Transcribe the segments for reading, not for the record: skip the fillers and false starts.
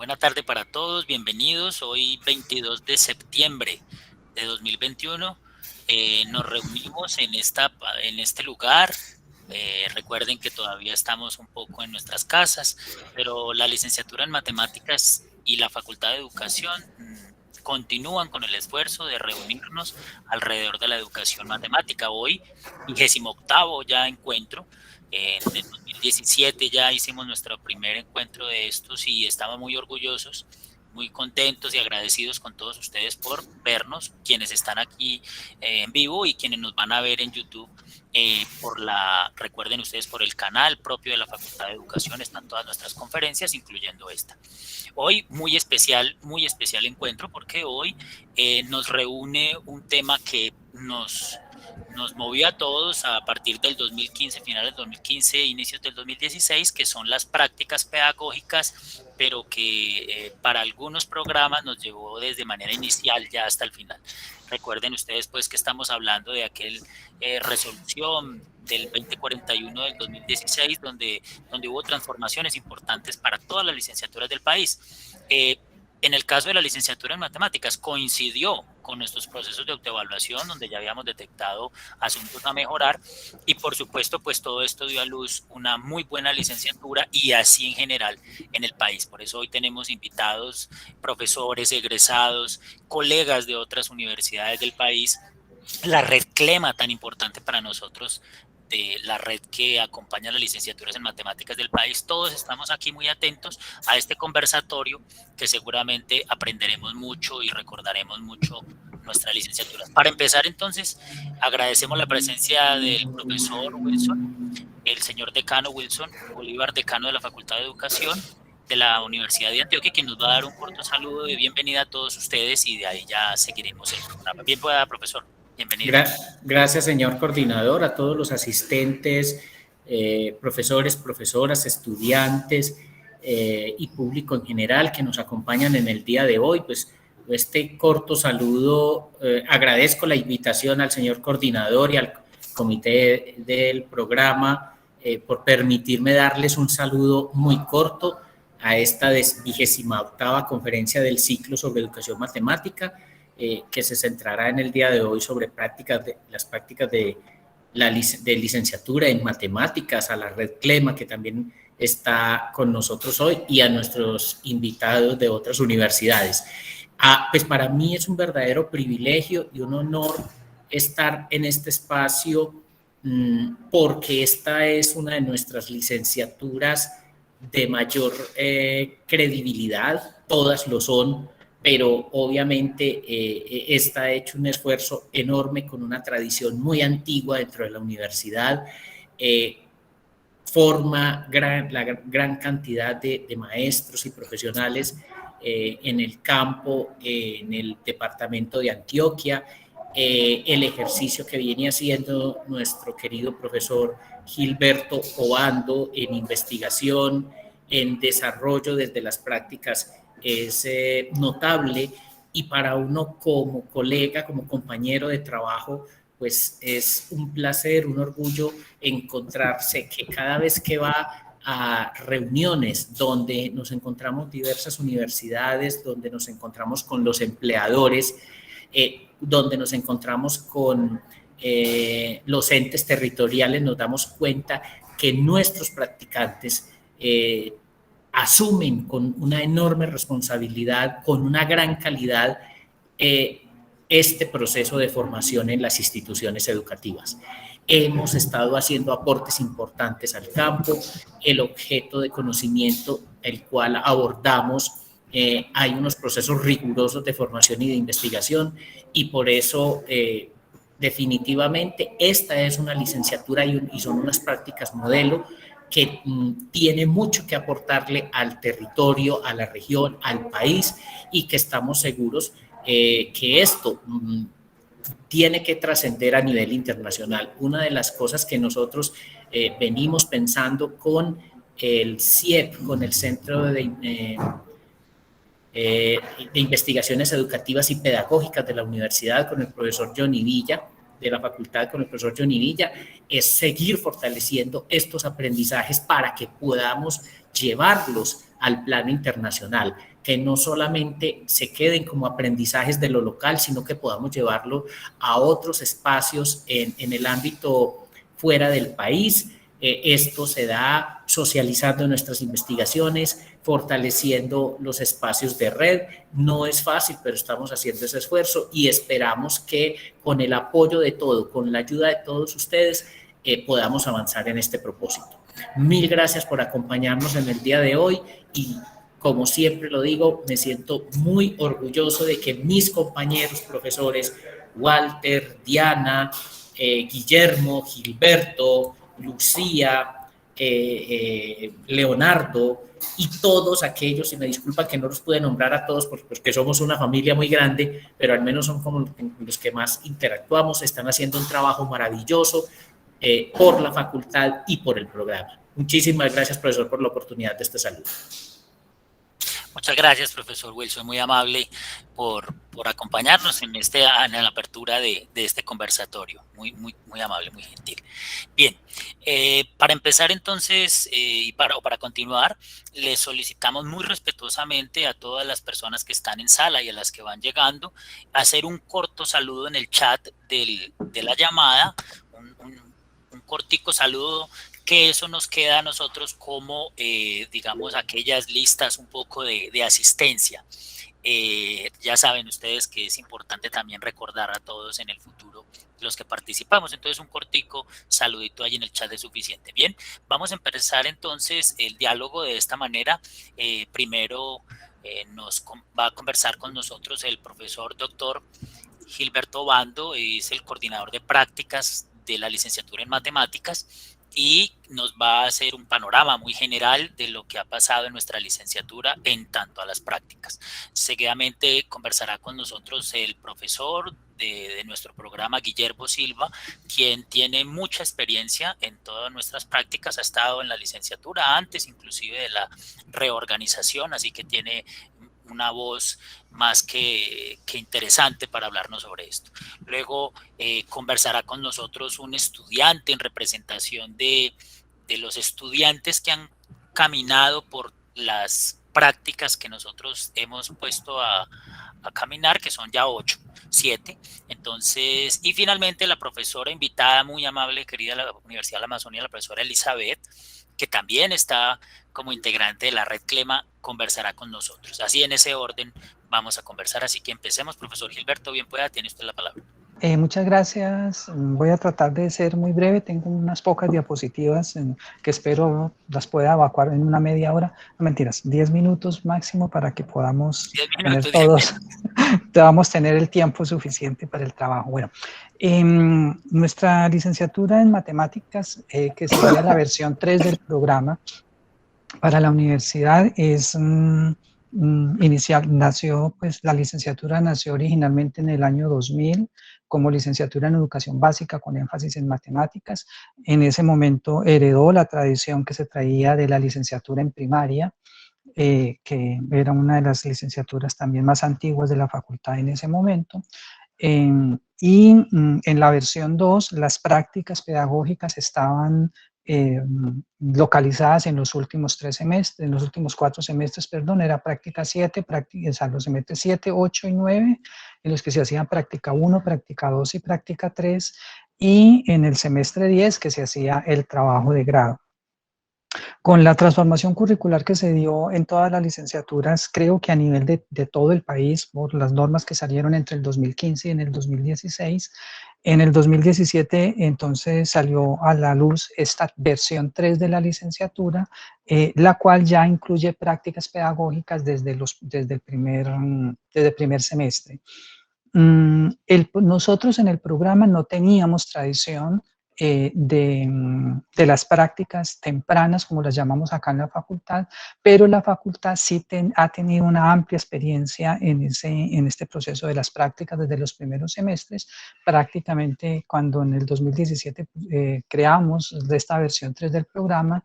Buena tarde para todos, bienvenidos. Hoy 22 de septiembre de 2021 nos reunimos en este lugar. Recuerden que todavía estamos un poco en nuestras casas, pero la licenciatura en matemáticas y la Facultad de Educación continúan con el esfuerzo de reunirnos alrededor de la educación matemática. Hoy, 28º ya encuentro. En el 2017 ya hicimos nuestro primer encuentro de estos y estamos muy orgullosos, muy contentos y agradecidos con todos ustedes por vernos, quienes están aquí en vivo y quienes nos van a ver en YouTube. Recuerden ustedes, por el canal propio de la Facultad de Educación están todas nuestras conferencias, incluyendo esta. Hoy muy especial encuentro porque hoy nos reúne un tema que nos movió a todos a partir del 2015, finales del 2015, inicios del 2016, que son las prácticas pedagógicas, pero que para algunos programas nos llevó desde manera inicial ya hasta el final. Recuerden ustedes pues que estamos hablando de aquel resolución del 2041 del 2016, donde hubo transformaciones importantes para todas las licenciaturas del país. En el caso de la licenciatura en matemáticas, coincidió con nuestros procesos de autoevaluación, donde ya habíamos detectado asuntos a mejorar, y por supuesto, pues todo esto dio a luz una muy buena licenciatura y así en general en el país. Por eso hoy tenemos invitados, profesores, egresados, colegas de otras universidades del país, la red CLEMA tan importante para nosotros, de la red que acompaña las licenciaturas en matemáticas del país. Todos estamos aquí muy atentos a este conversatorio que seguramente aprenderemos mucho y recordaremos mucho nuestras licenciaturas. Para empezar, entonces, agradecemos la presencia del profesor Wilson, el señor decano Wilson Bolívar, decano de la Facultad de Educación de la Universidad de Antioquia, quien nos va a dar un corto saludo de bienvenida a todos ustedes y de ahí ya seguiremos el programa. Bien pueda, profesor. Bienvenido. Gracias, señor coordinador, a todos los asistentes, profesores, profesoras, estudiantes y público en general que nos acompañan en el día de hoy. Pues este corto saludo, agradezco la invitación al señor coordinador y al comité del programa por permitirme darles un saludo muy corto a esta 28ª conferencia del ciclo sobre educación matemática, que se centrará en el día de hoy sobre las prácticas de licenciatura en matemáticas, a la red CLEMA, que también está con nosotros hoy, y a nuestros invitados de otras universidades. Pues para mí es un verdadero privilegio y un honor estar en este espacio, porque esta es una de nuestras licenciaturas de mayor credibilidad. Todas lo son, pero obviamente esta ha hecho un esfuerzo enorme con una tradición muy antigua dentro de la universidad. Forma la gran cantidad de maestros y profesionales en el campo, en el departamento de Antioquia. El ejercicio que viene haciendo nuestro querido profesor Gilberto Obando en investigación, en desarrollo desde las prácticas, es notable, y para uno como colega, como compañero de trabajo, pues es un placer, un orgullo encontrarse que cada vez que va a reuniones donde nos encontramos diversas universidades, donde nos encontramos con los empleadores, donde nos encontramos con los entes territoriales, nos damos cuenta que nuestros practicantes asumen con una enorme responsabilidad, con una gran calidad, este proceso de formación en las instituciones educativas. Hemos estado haciendo aportes importantes al campo. El objeto de conocimiento, el cual abordamos, hay unos procesos rigurosos de formación y de investigación, y por eso definitivamente esta es una licenciatura y son unas prácticas modelo que tiene mucho que aportarle al territorio, a la región, al país, y que estamos seguros que esto tiene que trascender a nivel internacional. Una de las cosas que nosotros venimos pensando con el CIEP, con el Centro de Investigaciones Educativas y Pedagógicas de la universidad, con el profesor Johnny Villa, de la facultad, con el profesor Johnny Villa, es seguir fortaleciendo estos aprendizajes para que podamos llevarlos al plano internacional, que no solamente se queden como aprendizajes de lo local, sino que podamos llevarlo a otros espacios en el ámbito fuera del país. Esto se da socializando nuestras investigaciones, fortaleciendo los espacios de red. No es fácil, pero estamos haciendo ese esfuerzo y esperamos que con el apoyo de todo, con la ayuda de todos ustedes, podamos avanzar en este propósito. Mil gracias por acompañarnos en el día de hoy y, como siempre lo digo, me siento muy orgulloso de que mis compañeros profesores, Walter, Diana, Guillermo, Gilberto, Lucía, Leonardo y todos aquellos, y me disculpan que no los pude nombrar a todos porque somos una familia muy grande, pero al menos son como los que más interactuamos, están haciendo un trabajo maravilloso por la facultad y por el programa. Muchísimas gracias, profesor, por la oportunidad de este saludo. Muchas gracias, profesor Wilson, muy amable por acompañarnos en la apertura de este conversatorio. Muy amable, muy gentil. Bien, para empezar entonces, y para continuar, les solicitamos muy respetuosamente a todas las personas que están en sala y a las que van llegando, hacer un corto saludo en el chat de la llamada, un cortico saludo, que eso nos queda a nosotros como, digamos, aquellas listas un poco de asistencia. Ya saben ustedes que es importante también recordar a todos en el futuro los que participamos, entonces un cortico saludito ahí en el chat es suficiente. Bien, vamos a empezar entonces el diálogo de esta manera. Primero va a conversar con nosotros el profesor doctor Gilberto Bando, es el coordinador de prácticas de la licenciatura en matemáticas, y nos va a hacer un panorama muy general de lo que ha pasado en nuestra licenciatura en tanto a las prácticas. Seguidamente conversará con nosotros el profesor de nuestro programa, Guillermo Silva, quien tiene mucha experiencia en todas nuestras prácticas, ha estado en la licenciatura antes inclusive de la reorganización, así que tiene una voz más que interesante para hablarnos sobre esto. Luego conversará con nosotros un estudiante en representación de los estudiantes que han caminado por las prácticas que nosotros hemos puesto a caminar, que son ya 7. Entonces, y finalmente la profesora invitada muy amable, querida de la Universidad de la Amazonía, la profesora Elizabeth, que también está como integrante de la red CLEMA, conversará con nosotros. Así en ese orden vamos a conversar, así que empecemos. Profesor Gilberto, bien pueda, tiene usted la palabra. Muchas gracias. Voy a tratar de ser muy breve. Tengo unas pocas diapositivas que espero las pueda evacuar en una media hora. No mentiras, 10 minutos máximo para que podamos tener todos, podamos tener el tiempo suficiente para el trabajo. Bueno, nuestra licenciatura en matemáticas, que sería la versión 3 del programa para la universidad, es nació, pues la licenciatura nació originalmente en el año 2000 como licenciatura en educación básica con énfasis en matemáticas. En ese momento heredó la tradición que se traía de la licenciatura en primaria, que era una de las licenciaturas también más antiguas de la facultad en ese momento. Y en la versión 2, las prácticas pedagógicas estaban localizadas en los últimos 3 semestres, en los últimos 4 semestres, perdón, era práctica 7, o sea, los semestres 7, 8 y 9, en los que se hacía práctica 1, práctica 2 y práctica 3, y en el semestre 10 que se hacía el trabajo de grado. Con la transformación curricular que se dio en todas las licenciaturas, creo que a nivel de todo el país, por las normas que salieron entre el 2015 y en el 2016, en el 2017 entonces salió a la luz esta versión 3 de la licenciatura, la cual ya incluye prácticas pedagógicas desde el primer semestre. Nosotros en el programa no teníamos tradición de las prácticas tempranas, como las llamamos acá en la facultad, pero la facultad sí ha tenido una amplia experiencia en este proceso de las prácticas desde los primeros semestres. Prácticamente cuando en el 2017 creamos esta versión 3 del programa,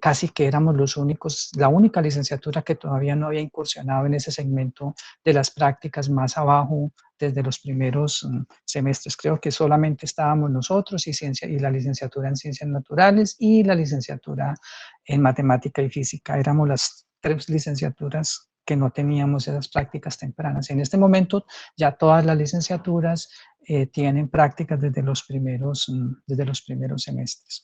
casi que éramos los únicos, la única licenciatura que todavía no había incursionado en ese segmento de las prácticas más abajo desde los primeros semestres. Creo que solamente estábamos nosotros y la licenciatura en Ciencias Naturales y la licenciatura en Matemática y Física. Éramos las 3 licenciaturas que no teníamos esas prácticas tempranas. En este momento ya todas las licenciaturas tienen prácticas desde los primeros semestres.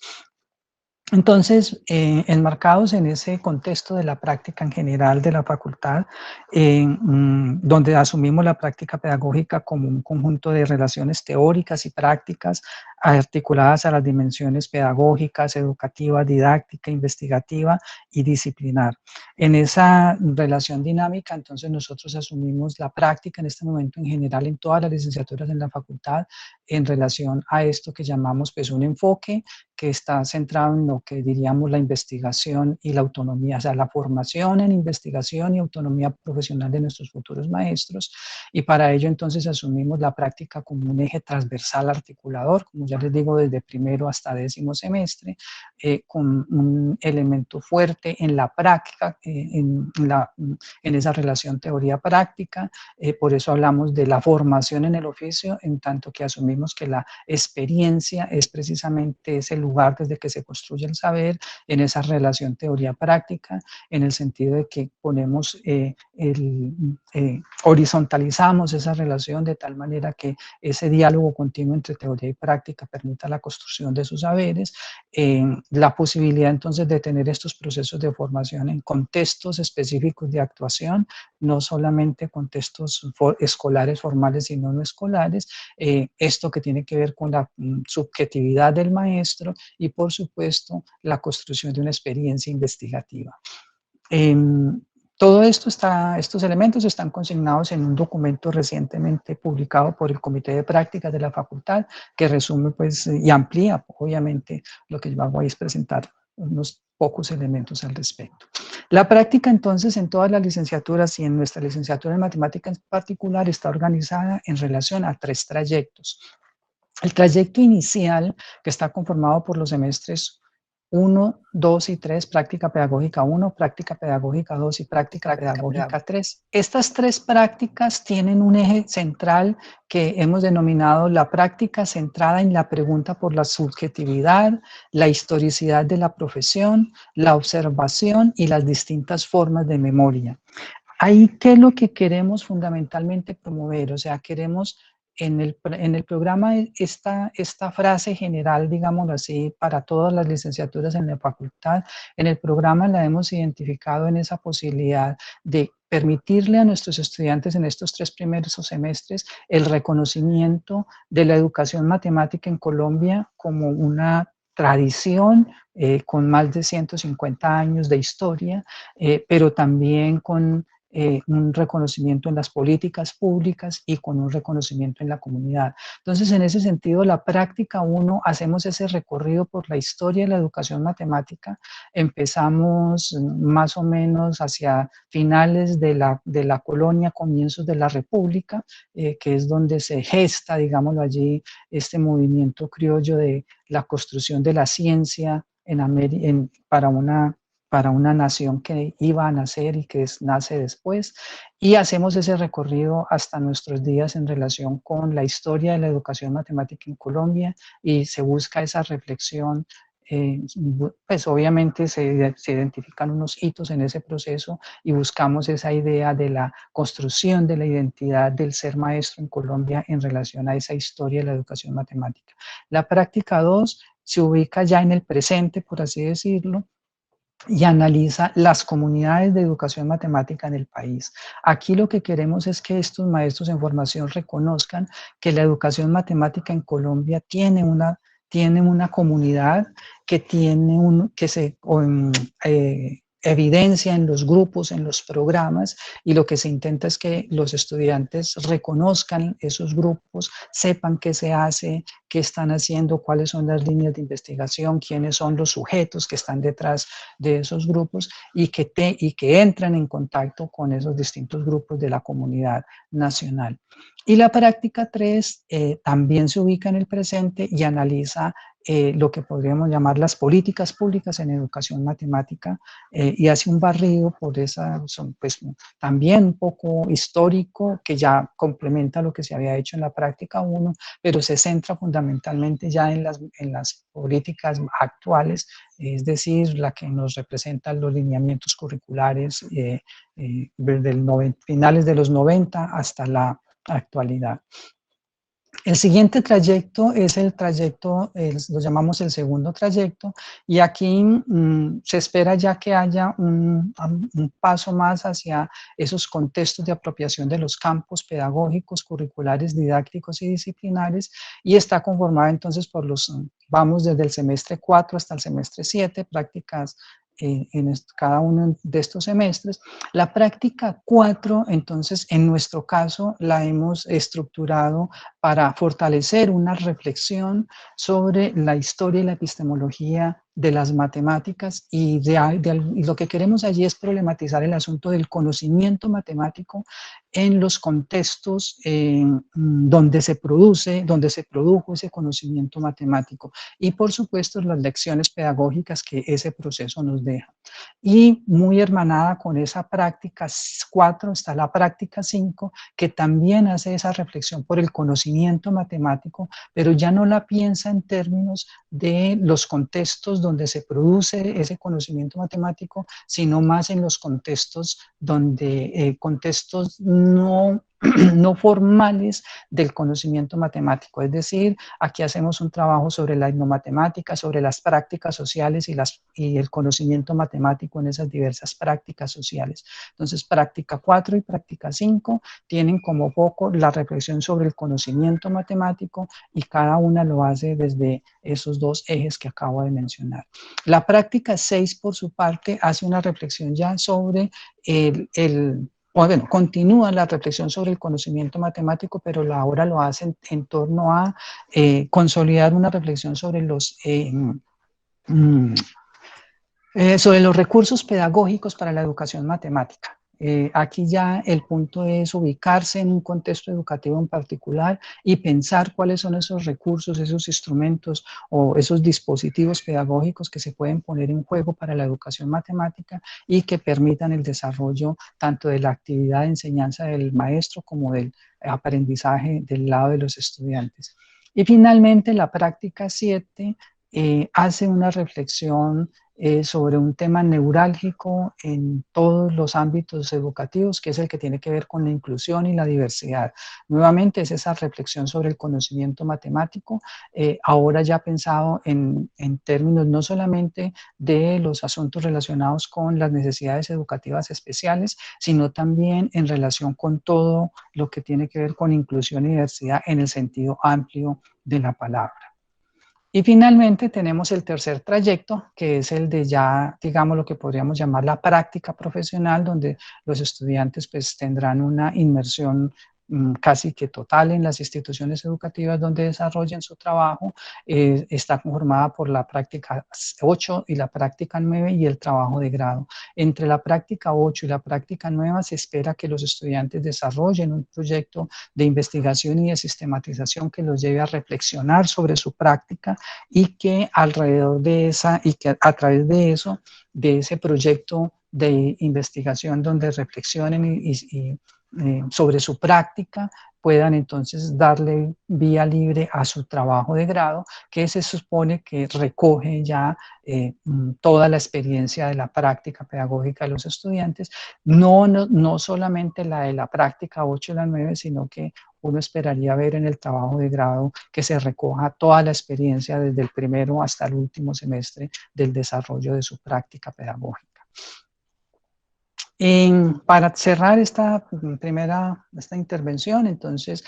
Entonces, enmarcados en ese contexto de la práctica en general de la facultad, donde asumimos la práctica pedagógica como un conjunto de relaciones teóricas y prácticas articuladas a las dimensiones pedagógicas, educativa, didáctica, investigativa y disciplinar. En esa relación dinámica, entonces nosotros asumimos la práctica en este momento en general en todas las licenciaturas en la facultad en relación a esto que llamamos pues un enfoque que está centrado en lo que diríamos la investigación y la autonomía, o sea, la formación en investigación y autonomía profesional de nuestros futuros maestros, y para ello entonces asumimos la práctica como un eje transversal articulador, como ya les digo, desde primero hasta 10º semestre, con un elemento fuerte en la práctica, en esa relación teoría-práctica, por eso hablamos de la formación en el oficio, en tanto que asumimos que la experiencia es precisamente ese lugar desde que se construye el saber, en esa relación teoría-práctica, en el sentido de que ponemos, horizontalizamos esa relación de tal manera que ese diálogo continuo entre teoría y práctica permita la construcción de sus saberes, la posibilidad entonces de tener estos procesos de formación en contextos específicos de actuación, no solamente contextos escolares formales, sino no escolares, esto que tiene que ver con la subjetividad del maestro y por supuesto la construcción de una experiencia investigativa. Todo esto estos elementos están consignados en un documento recientemente publicado por el Comité de Prácticas de la Facultad, que resume pues, y amplía, obviamente, lo que yo hago ahí es presentar unos pocos elementos al respecto. La práctica, entonces, en todas las licenciaturas y en nuestra licenciatura en matemáticas en particular está organizada en relación a 3 trayectos. El trayecto inicial, que está conformado por los semestres 1, 2 y 3, práctica pedagógica 1, práctica pedagógica 2 y práctica pedagógica 3. Estas 3 prácticas tienen un eje central que hemos denominado la práctica centrada en la pregunta por la subjetividad, la historicidad de la profesión, la observación y las distintas formas de memoria. Ahí, ¿qué es lo que queremos fundamentalmente promover? O sea, queremos en el programa esta frase general, digámoslo así, para todas las licenciaturas en la facultad, en el programa la hemos identificado en esa posibilidad de permitirle a nuestros estudiantes en estos 3 primeros semestres el reconocimiento de la educación matemática en Colombia como una tradición con más de 150 años de historia, pero también con un reconocimiento en las políticas públicas y con un reconocimiento en la comunidad. Entonces, en ese sentido, la práctica 1, hacemos ese recorrido por la historia de la educación matemática. Empezamos más o menos hacia finales de la colonia, comienzos de la república, que es donde se gesta, digámoslo allí, este movimiento criollo de la construcción de la ciencia para una nación que iba a nacer y que nace después, y hacemos ese recorrido hasta nuestros días en relación con la historia de la educación matemática en Colombia, y se busca esa reflexión. Pues obviamente se identifican unos hitos en ese proceso y buscamos esa idea de la construcción de la identidad del ser maestro en Colombia en relación a esa historia de la educación matemática. La práctica 2 se ubica ya en el presente, por así decirlo, y analiza las comunidades de educación matemática en el país. Aquí lo que queremos es que estos maestros en formación reconozcan que la educación matemática en Colombia tiene una comunidad que se evidencia en los grupos, en los programas, y lo que se intenta es que los estudiantes reconozcan esos grupos, sepan qué se hace, qué están haciendo, cuáles son las líneas de investigación, quiénes son los sujetos que están detrás de esos grupos, y que entran en contacto con esos distintos grupos de la comunidad nacional. Y la práctica 3 también se ubica en el presente y analiza lo que podríamos llamar las políticas públicas en educación matemática, y hace un barrido por esa, pues también un poco histórico, que ya complementa lo que se había hecho en la práctica 1, pero se centra fundamentalmente ya en las políticas actuales, es decir, la que nos representan los lineamientos curriculares desde finales de los 90 hasta la actualidad. El siguiente trayecto es el trayecto, lo llamamos el segundo trayecto, y aquí se espera ya que haya un paso más hacia esos contextos de apropiación de los campos pedagógicos, curriculares, didácticos y disciplinares, y está conformado entonces por vamos desde el semestre 4 hasta el semestre 7, prácticas cada uno de estos semestres. La práctica 4, entonces, en nuestro caso, la hemos estructurado para fortalecer una reflexión sobre la historia y la epistemología de las matemáticas, y lo que queremos allí es problematizar el asunto del conocimiento matemático en los contextos donde se produjo ese conocimiento matemático, y por supuesto las lecciones pedagógicas que ese proceso nos deja. Y muy hermanada con esa práctica 4 está la práctica 5, que también hace esa reflexión por el conocimiento matemático, pero ya no la piensa en términos de los contextos donde se produce ese conocimiento matemático, sino más en los contextos donde contextos no formales del conocimiento matemático. Es decir, aquí hacemos un trabajo sobre la etnomatemática, sobre las prácticas sociales y el conocimiento matemático en esas diversas prácticas sociales. Entonces, práctica 4 y práctica 5 tienen como foco la reflexión sobre el conocimiento matemático, y cada una lo hace desde esos dos ejes que acabo de mencionar. La práctica 6, por su parte, hace una reflexión ya sobre continúa la reflexión sobre el conocimiento matemático, pero ahora lo hacen en torno a consolidar una reflexión sobre sobre los recursos pedagógicos para la educación matemática. Aquí ya el punto es ubicarse en un contexto educativo en particular y pensar cuáles son esos recursos, esos instrumentos o esos dispositivos pedagógicos que se pueden poner en juego para la educación matemática y que permitan el desarrollo tanto de la actividad de enseñanza del maestro como del aprendizaje del lado de los estudiantes. Y finalmente la práctica 7 hace una reflexión sobre un tema neurálgico en todos los ámbitos educativos, que es el que tiene que ver con la inclusión y la diversidad. Nuevamente es esa reflexión sobre el conocimiento matemático, ahora ya pensado en términos no solamente de los asuntos relacionados con las necesidades educativas especiales, sino también en relación con todo lo que tiene que ver con inclusión y diversidad en el sentido amplio de la palabra. Y finalmente tenemos el tercer trayecto, que es el de ya, digamos, lo que podríamos llamar la práctica profesional, donde los estudiantes pues tendrán una inmersión casi que total en las instituciones educativas donde desarrollan su trabajo. Está conformada por la práctica 8 y la práctica 9 y el trabajo de grado. Entre la práctica 8 y la práctica 9 se espera que los estudiantes desarrollen un proyecto de investigación y de sistematización que los lleve a reflexionar sobre su práctica, y que alrededor de que a través de eso, de ese proyecto de investigación donde reflexionen sobre su práctica, puedan entonces darle vía libre a su trabajo de grado, que se supone que recoge ya toda la experiencia de la práctica pedagógica de los estudiantes, no solamente la de la práctica 8 y la 9, sino que uno esperaría ver en el trabajo de grado que se recoja toda la experiencia desde el primero hasta el último semestre del desarrollo de su práctica pedagógica. Para cerrar esta intervención, entonces,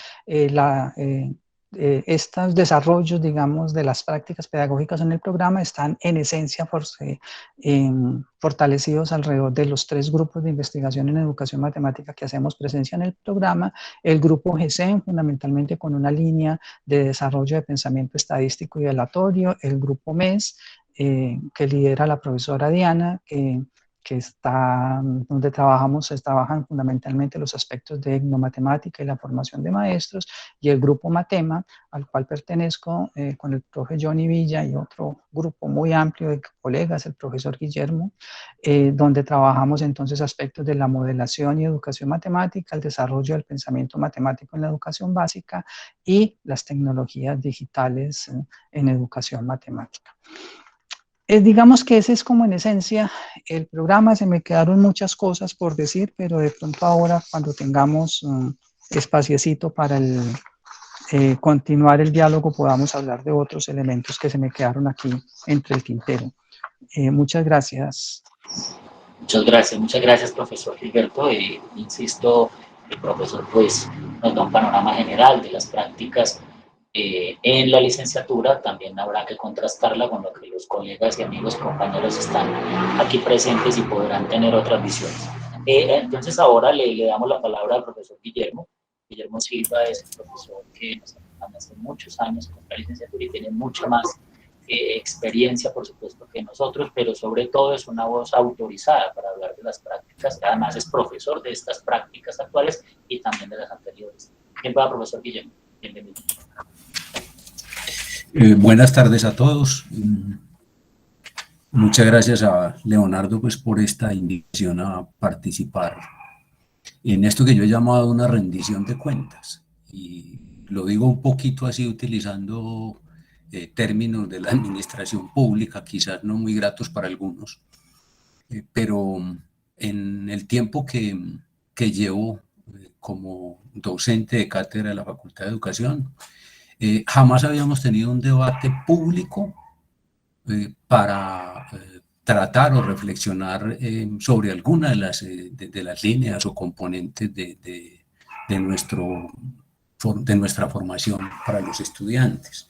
estos desarrollos, digamos, de las prácticas pedagógicas en el programa están en esencia fortalecidos alrededor de los 3 grupos de investigación en educación matemática que hacemos presencia en el programa. El grupo GESEN, fundamentalmente con una línea de desarrollo de pensamiento estadístico y aleatorio. El grupo MES, que lidera la profesora Diana, donde se trabajan fundamentalmente los aspectos de etnomatemática y la formación de maestros, y el grupo Matema, al cual pertenezco con el profe Johnny Villa y otro grupo muy amplio de colegas, el profesor Guillermo, donde trabajamos entonces aspectos de la modelación y educación matemática, el desarrollo del pensamiento matemático en la educación básica y las tecnologías digitales en educación matemática. Digamos que ese es como en esencia el programa. Se me quedaron muchas cosas por decir, pero de pronto ahora cuando tengamos espaciecito para continuar el diálogo podamos hablar de otros elementos que se me quedaron aquí entre el tintero. Muchas gracias. Muchas gracias, profesor Gilberto. Insisto, el profesor pues nos da un panorama general de las prácticas en la licenciatura. También habrá que contrastarla con lo que los colegas y amigos, compañeros están aquí presentes y podrán tener otras visiones. Entonces ahora le damos la palabra al profesor Guillermo. Guillermo Silva es un profesor que nos acompaña hace muchos años con la licenciatura y tiene mucha más experiencia, por supuesto, que nosotros, pero sobre todo es una voz autorizada para hablar de las prácticas. Además es profesor de estas prácticas actuales y también de las anteriores. Bien, va, profesor Guillermo. Bienvenido. Buenas tardes a todos. Muchas gracias a Leonardo pues, por esta invitación a participar en esto que yo he llamado una rendición de cuentas. Y lo digo un poquito así utilizando términos de la administración pública, quizás no muy gratos para algunos, pero en el tiempo que llevo como docente de cátedra de la Facultad de Educación, jamás habíamos tenido un debate público para tratar o reflexionar sobre alguna de las líneas o componentes de nuestra formación para los estudiantes.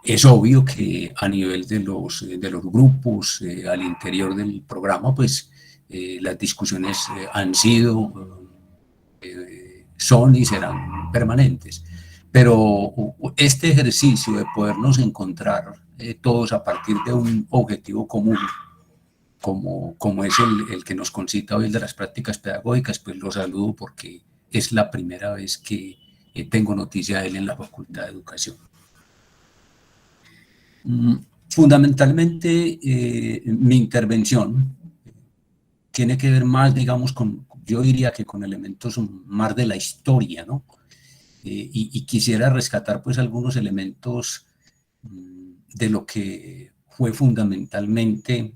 Es obvio que a nivel de los grupos al interior del programa, pues las discusiones han sido, son y serán permanentes. Pero este ejercicio de podernos encontrar todos a partir de un objetivo común, como es el que nos concita hoy, el de las prácticas pedagógicas, pues lo saludo porque es la primera vez que tengo noticia de él en la Facultad de Educación. Fundamentalmente, mi intervención tiene que ver más, digamos, yo diría que con elementos más de la historia, ¿no? Y quisiera rescatar, pues, algunos elementos de lo que fue fundamentalmente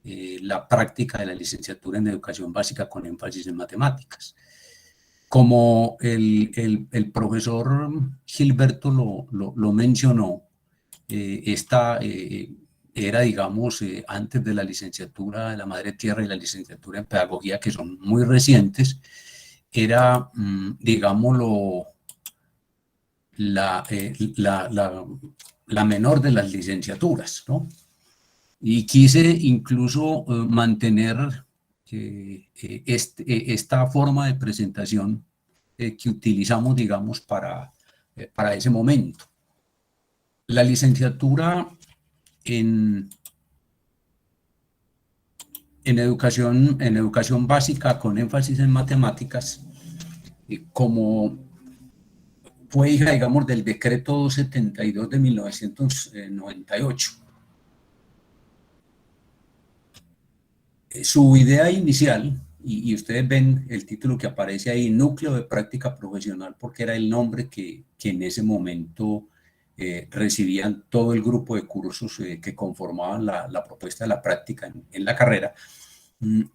la práctica de la licenciatura en educación básica con énfasis en matemáticas. Como el profesor Gilberto lo mencionó, esta era, digamos, antes de la licenciatura de la Madre Tierra y la licenciatura en Pedagogía, que son muy recientes, era, digámoslo, la menor de las licenciaturas, ¿no? Y quise incluso mantener esta forma de presentación que utilizamos, digamos, para ese momento. La licenciatura en educación básica con énfasis en matemáticas, como fue hija, digamos, del decreto 272 de 1998. Su idea inicial, y ustedes ven el título que aparece ahí, Núcleo de Práctica Profesional, porque era el nombre que en ese momento recibían todo el grupo de cursos que conformaban la propuesta de la práctica en la carrera.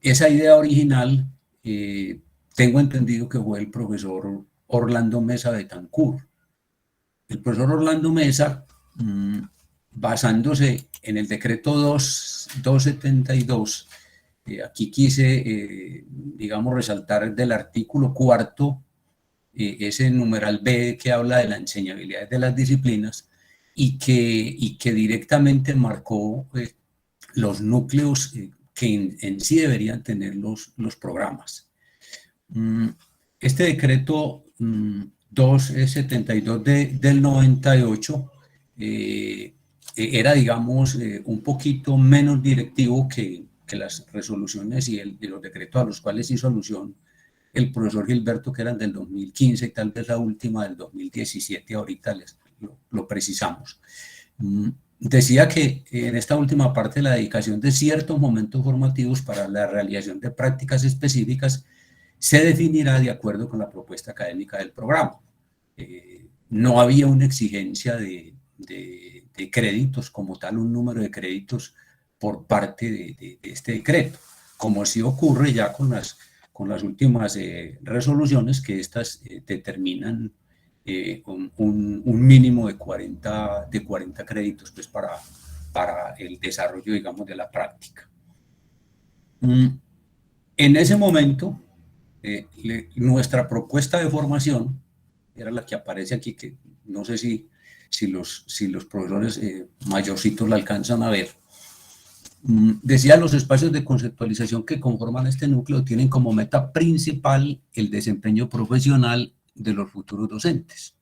Esa idea original, tengo entendido que fue el profesor Orlando Mesa Betancourt. El profesor Orlando Mesa, basándose en el decreto 272, aquí quise, digamos, resaltar del artículo 4, ese numeral B que habla de la enseñabilidad de las disciplinas y que directamente marcó los núcleos que en sí deberían tener los programas. Este decreto 272 del 98 era, digamos, un poquito menos directivo que las resoluciones y los decretos a los cuales hizo alusión el profesor Gilberto, que eran del 2015 y tal vez la última del 2017, ahorita lo precisamos. Decía que en esta última parte la dedicación de ciertos momentos formativos para la realización de prácticas específicas se definirá de acuerdo con la propuesta académica del programa. No había una exigencia de créditos como tal, un número de créditos por parte de este decreto, como sí ocurre ya con las últimas resoluciones, que estas determinan un mínimo de 40 créditos pues, para el desarrollo, digamos, de la práctica. En ese momento, nuestra propuesta de formación era la que aparece aquí, que no sé si los profesores mayorcitos la alcanzan a ver. Decía, los espacios de conceptualización que conforman este núcleo tienen como meta principal el desempeño profesional de los futuros docentes.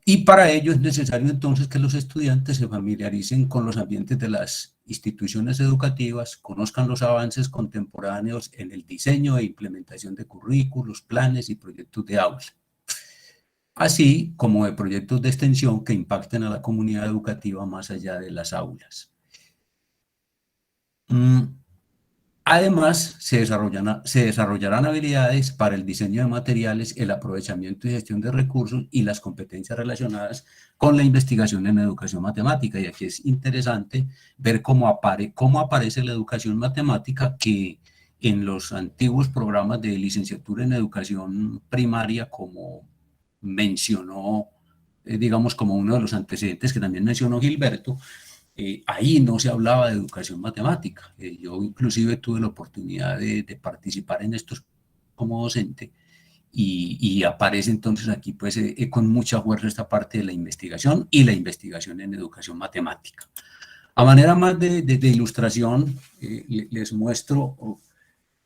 Y para ello es necesario entonces que los estudiantes se familiaricen con los ambientes de las instituciones educativas, conozcan los avances contemporáneos en el diseño e implementación de currículos, planes y proyectos de aula, así como de proyectos de extensión que impacten a la comunidad educativa más allá de las aulas. Además, se desarrollarán habilidades para el diseño de materiales, el aprovechamiento y gestión de recursos y las competencias relacionadas con la investigación en educación matemática. Y aquí es interesante ver cómo aparece la educación matemática, que en los antiguos programas de licenciatura en educación primaria, como mencionó, digamos, como uno de los antecedentes que también mencionó Gilberto, ahí no se hablaba de educación matemática. Yo inclusive tuve la oportunidad de participar en estos como docente y aparece entonces aquí pues con mucha fuerza esta parte de la investigación y la investigación en educación matemática. A manera más de ilustración, les muestro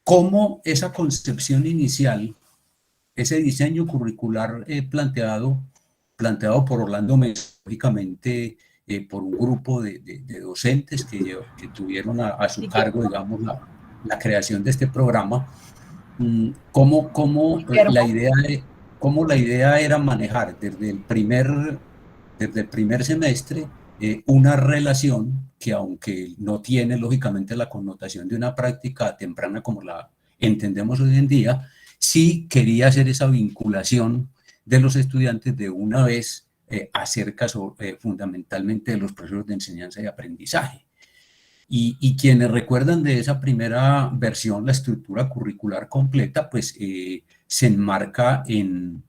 cómo esa concepción inicial, ese diseño curricular planteado por Orlando Mesa, lógicamente, por un grupo de docentes que tuvieron a su cargo, digamos, la creación de este programa, cómo la idea era manejar desde el primer semestre una relación que, aunque no tiene lógicamente la connotación de una práctica temprana como la entendemos hoy en día, sí quería hacer esa vinculación de los estudiantes de una vez acerca fundamentalmente de los procesos de enseñanza y aprendizaje. Y quienes recuerdan de esa primera versión, la estructura curricular completa, pues se enmarca en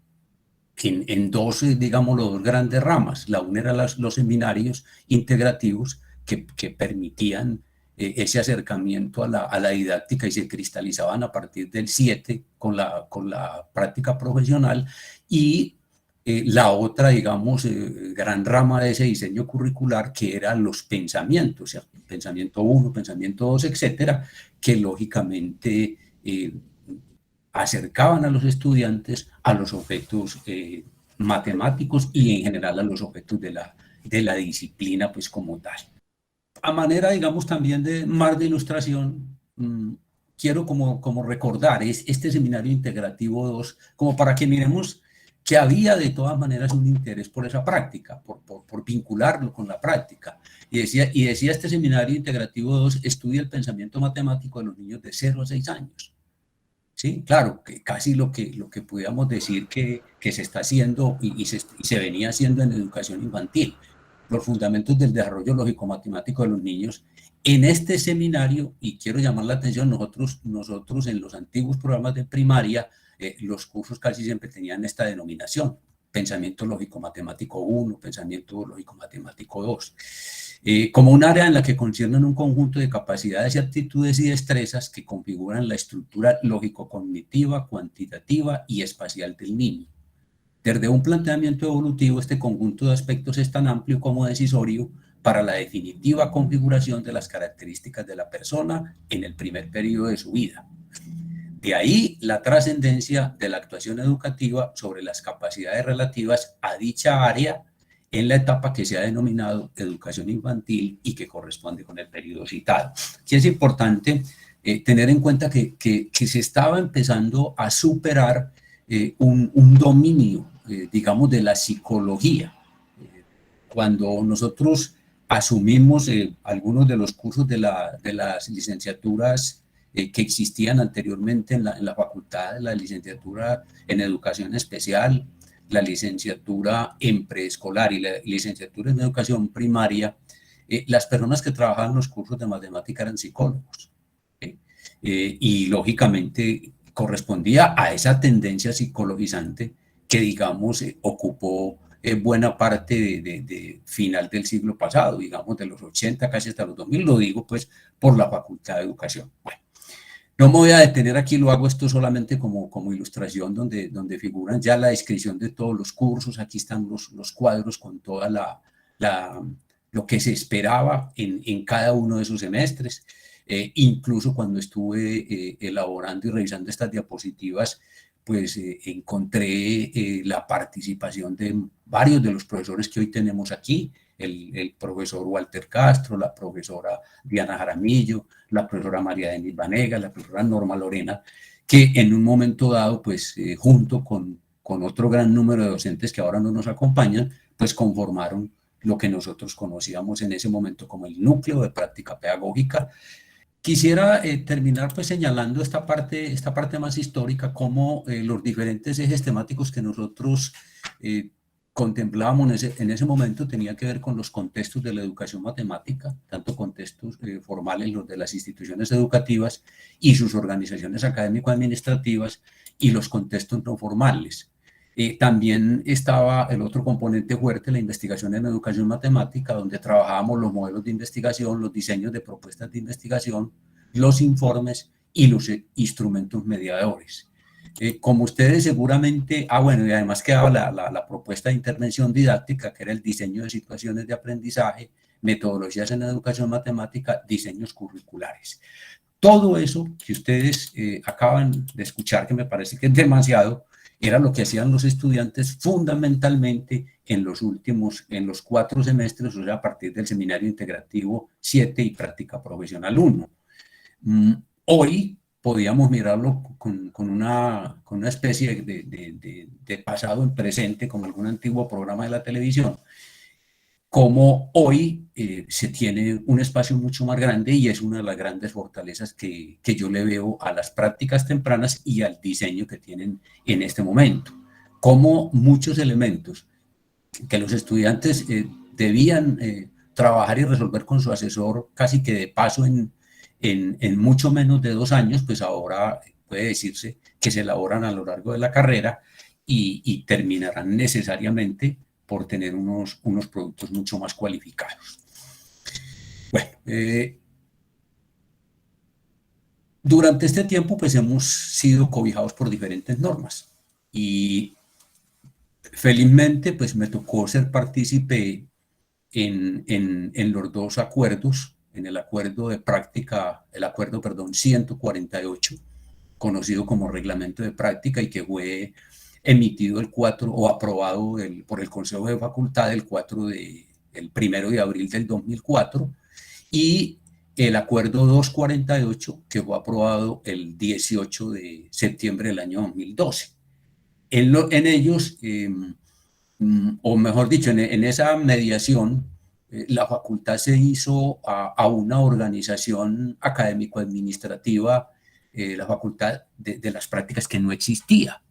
dos, digamos, dos grandes ramas. La una era los seminarios integrativos que permitían ese acercamiento a la didáctica y se cristalizaban a partir del 7 con la práctica profesional, y la otra, digamos, gran rama de ese diseño curricular, que eran los pensamientos, o sea, pensamiento 1, pensamiento 2, etcétera, que lógicamente acercaban a los estudiantes a los objetos matemáticos y en general a los objetos de la disciplina, pues como tal. A manera, digamos, también de más de ilustración, quiero como recordar este seminario integrativo 2, como para que miremos que había de todas maneras un interés por esa práctica, por vincularlo con la práctica. Y decía este seminario integrativo 2, estudia el pensamiento matemático de los niños de 0 a 6 años. Sí, claro, que casi lo que pudiéramos decir que se está haciendo y se venía haciendo en educación infantil, los fundamentos del desarrollo lógico-matemático de los niños. En este seminario, y quiero llamar la atención, nosotros en los antiguos programas de primaria, los cursos casi siempre tenían esta denominación: pensamiento lógico-matemático 1, pensamiento lógico-matemático 2, como un área en la que conciernen un conjunto de capacidades y aptitudes y destrezas que configuran la estructura lógico-cognitiva, cuantitativa y espacial del niño. Desde un planteamiento evolutivo, este conjunto de aspectos es tan amplio como decisorio para la definitiva configuración de las características de la persona en el primer periodo de su vida. De ahí la trascendencia de la actuación educativa sobre las capacidades relativas a dicha área en la etapa que se ha denominado educación infantil y que corresponde con el periodo citado. Sí es importante tener en cuenta que se estaba empezando a superar un dominio, digamos, de la psicología. Cuando nosotros asumimos algunos de los cursos de las licenciaturas que existían anteriormente en la facultad, la licenciatura en educación especial, la licenciatura en preescolar y la licenciatura en educación primaria, las personas que trabajaban los cursos de matemática eran psicólogos. Y lógicamente correspondía a esa tendencia psicologizante que, digamos, ocupó buena parte de final del siglo pasado, digamos de los 80 casi hasta los 2000, lo digo pues por la Facultad de Educación. Bueno, no me voy a detener aquí, lo hago esto solamente como ilustración donde figuran ya la descripción de todos los cursos. Aquí están los cuadros con toda lo que se esperaba en cada uno de esos semestres. Incluso cuando estuve elaborando y revisando estas diapositivas, pues encontré la participación de varios de los profesores que hoy tenemos aquí, el profesor Walter Castro, la profesora Diana Jaramillo, la profesora María Denis Vanegas, la profesora Norma Lorena, que en un momento dado, pues junto con otro gran número de docentes que ahora no nos acompañan, pues conformaron lo que nosotros conocíamos en ese momento como el núcleo de práctica pedagógica. Quisiera terminar pues señalando esta parte más histórica, como los diferentes ejes temáticos que nosotros contemplábamos en ese momento tenía que ver con los contextos de la educación matemática, tanto contextos formales, los de las instituciones educativas y sus organizaciones académico-administrativas, y los contextos no formales. También estaba el otro componente fuerte, la investigación en educación matemática, donde trabajábamos los modelos de investigación, los diseños de propuestas de investigación, los informes y los instrumentos mediadores. Como ustedes seguramente, bueno, y además quedaba la propuesta de intervención didáctica, que era el diseño de situaciones de aprendizaje, metodologías en educación matemática, diseños curriculares. Todo eso que ustedes acaban de escuchar, que me parece que es demasiado, era lo que hacían los estudiantes fundamentalmente en los 4 semestres, o sea, a partir del seminario integrativo 7 y práctica profesional 1. Hoy podíamos mirarlo con una especie de pasado en presente, como algún antiguo programa de la televisión, como hoy se tiene un espacio mucho más grande, y es una de las grandes fortalezas que yo le veo a las prácticas tempranas y al diseño que tienen en este momento. Como muchos elementos que los estudiantes debían trabajar y resolver con su asesor casi que de paso en mucho menos de 2 años, pues ahora puede decirse que se elaboran a lo largo de la carrera y terminarán necesariamente por tener unos productos mucho más cualificados. Bueno, durante este tiempo pues hemos sido cobijados por diferentes normas, y felizmente pues me tocó ser partícipe en los 2 acuerdos, en el acuerdo de práctica, el acuerdo, 148, conocido como reglamento de práctica, y que fue emitido el 4 o aprobado por el Consejo de Facultad el 1 de abril del 2004, y el acuerdo 248, que fue aprobado el 18 de septiembre del año 2012. En ellos, o mejor dicho, en esa mediación, la facultad se hizo a una organización académico-administrativa, la facultad de las prácticas, que no existía.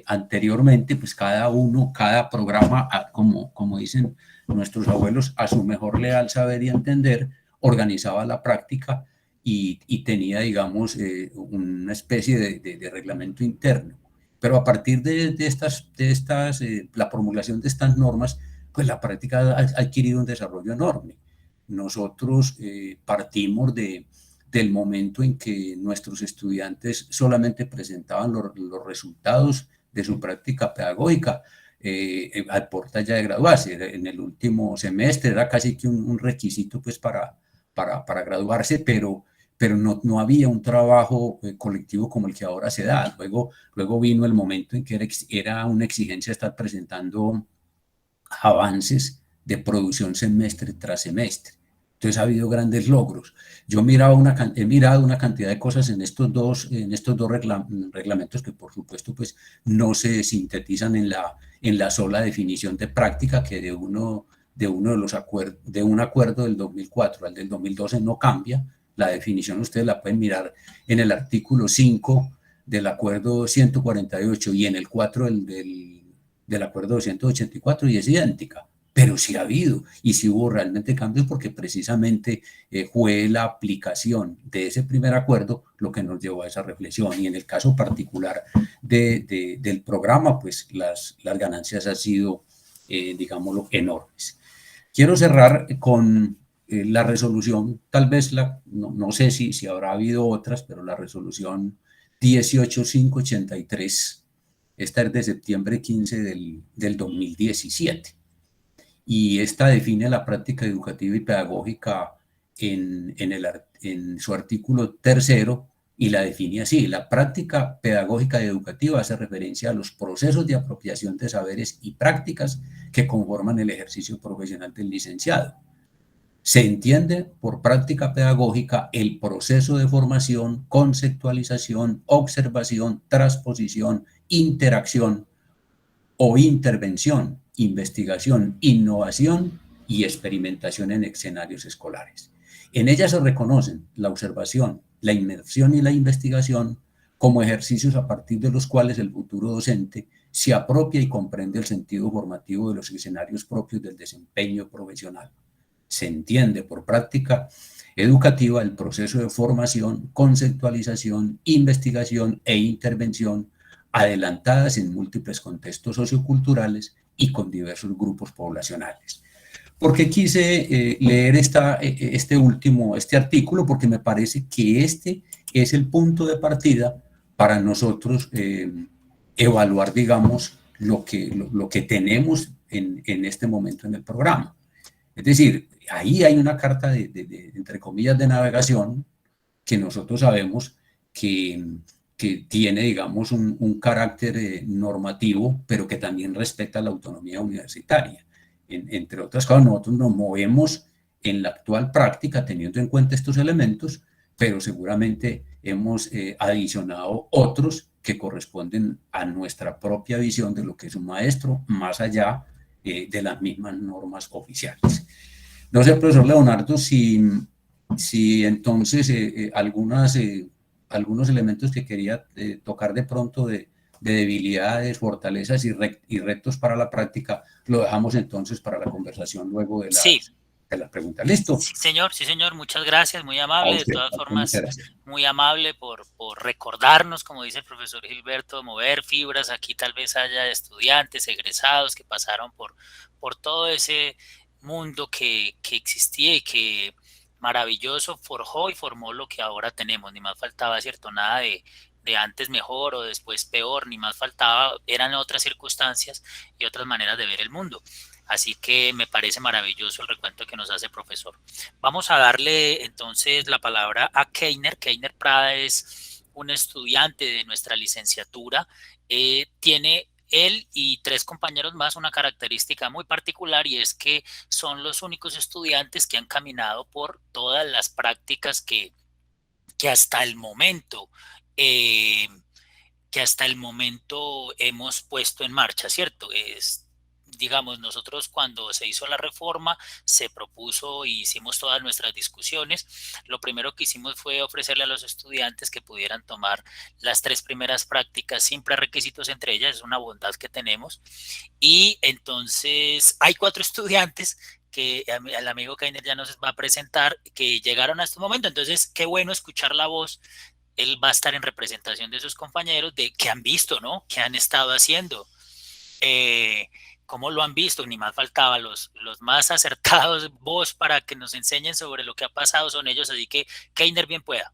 Anteriormente, pues cada programa, como dicen nuestros abuelos, a su mejor leal saber y entender, organizaba la práctica y tenía, digamos, una especie de reglamento interno. Pero a partir de la promulgación de estas normas, pues la práctica ha adquirido un desarrollo enorme. Nosotros partimos del momento en que nuestros estudiantes solamente presentaban los resultados de su práctica pedagógica a puerta ya de graduarse. En el último semestre era casi que un requisito pues para graduarse, pero no había un trabajo colectivo como el que ahora se da. Luego vino el momento en que era una exigencia estar presentando avances de producción semestre tras semestre. Entonces ha habido grandes logros. Yo he mirado una cantidad de cosas en estos dos reglamentos que por supuesto pues no se sintetizan en la sola definición de práctica, que de un acuerdo del 2004 al del 2012 no cambia. La definición ustedes la pueden mirar en el artículo 5 del acuerdo 148 y en el 4 del acuerdo 284 y es idéntica. Pero sí ha habido y sí hubo realmente cambios porque precisamente fue la aplicación de ese primer acuerdo lo que nos llevó a esa reflexión. Y en el caso particular del programa, pues las ganancias han sido, digámoslo, enormes. Quiero cerrar con la resolución, tal vez no sé si habrá habido otras, pero la resolución 18583, esta es de septiembre 15 del 2017. Y esta define la práctica educativa y pedagógica en su artículo 3 y la define así: la práctica pedagógica y educativa hace referencia a los procesos de apropiación de saberes y prácticas que conforman el ejercicio profesional del licenciado. Se entiende por práctica pedagógica el proceso de formación, conceptualización, observación, transposición, interacción o intervención, investigación, innovación y experimentación en escenarios escolares. En ella se reconocen la observación, la inmersión y la investigación como ejercicios a partir de los cuales el futuro docente se apropia y comprende el sentido formativo de los escenarios propios del desempeño profesional. Se entiende por práctica educativa el proceso de formación, conceptualización, investigación e intervención adelantadas en múltiples contextos socioculturales y con diversos grupos poblacionales. ¿Por qué quise leer este artículo? Porque me parece que este es el punto de partida para nosotros evaluar, digamos, lo que tenemos en este momento en el programa. Es decir, ahí hay una carta entre comillas, de navegación que nosotros sabemos que tiene, digamos, un carácter normativo, pero que también respeta la autonomía universitaria. Entre otras cosas, nosotros nos movemos en la actual práctica teniendo en cuenta estos elementos, pero seguramente hemos adicionado otros que corresponden a nuestra propia visión de lo que es un maestro, más allá de las mismas normas oficiales. No sé, profesor Leonardo, si entonces algunos elementos que quería tocar de pronto de debilidades, fortalezas y retos para la práctica, lo dejamos entonces para la conversación luego de la pregunta. ¿Listo? Sí, señor, muchas gracias, muy amable, de todas formas, muy amable por recordarnos, como dice el profesor Gilberto, mover fibras. Aquí tal vez haya estudiantes, egresados que pasaron por todo ese mundo que existía y que maravilloso forjó y formó lo que ahora tenemos. Ni más faltaba, ¿cierto? Nada de antes mejor o después peor, ni más faltaba, eran otras circunstancias y otras maneras de ver el mundo. Así que me parece maravilloso el recuento que nos hace el profesor. Vamos a darle entonces la palabra a Keiner. Keiner Prada es un estudiante de nuestra licenciatura. Tiene él y 3 compañeros más una característica muy particular, y es que son los únicos estudiantes que han caminado por todas las prácticas que hasta el momento hemos puesto en marcha, ¿cierto? Digamos, nosotros cuando se hizo la reforma, se propuso y hicimos todas nuestras discusiones. Lo primero que hicimos fue ofrecerle a los estudiantes que pudieran tomar las 3 primeras prácticas sin prerequisitos entre ellas, es una bondad que tenemos. Y entonces hay 4 estudiantes que el amigo Keiner ya nos va a presentar, que llegaron a este momento. Entonces, qué bueno escuchar la voz. Él va a estar en representación de sus compañeros, de qué han visto, ¿no? ¿Qué han estado haciendo? ¿Cómo lo han visto? Ni más faltaba, los más acertados voz para que nos enseñen sobre lo que ha pasado son ellos, así que Keiner, bien pueda.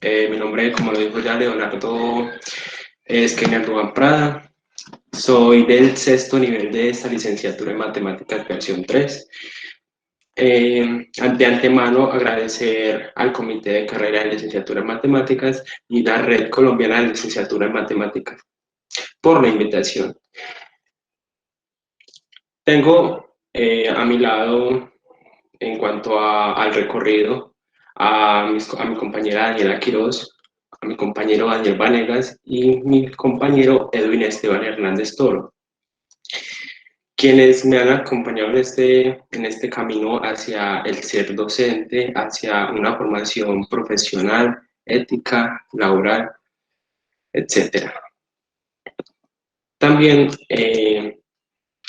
Mi nombre, como lo dijo ya Leonardo, es Keiner Rubán Prada. Soy del 6º nivel de esta licenciatura en Matemáticas versión 3. De antemano agradecer al Comité de Carrera de Licenciatura en Matemáticas y la Red Colombiana de Licenciatura en Matemáticas por la invitación. Tengo A mi lado, en cuanto al recorrido, a mi compañera Daniela Quiroz, a mi compañero Daniel Vanegas y mi compañero Edwin Esteban Hernández Toro, quienes me han acompañado en este camino hacia el ser docente, hacia una formación profesional, ética, laboral, etc. También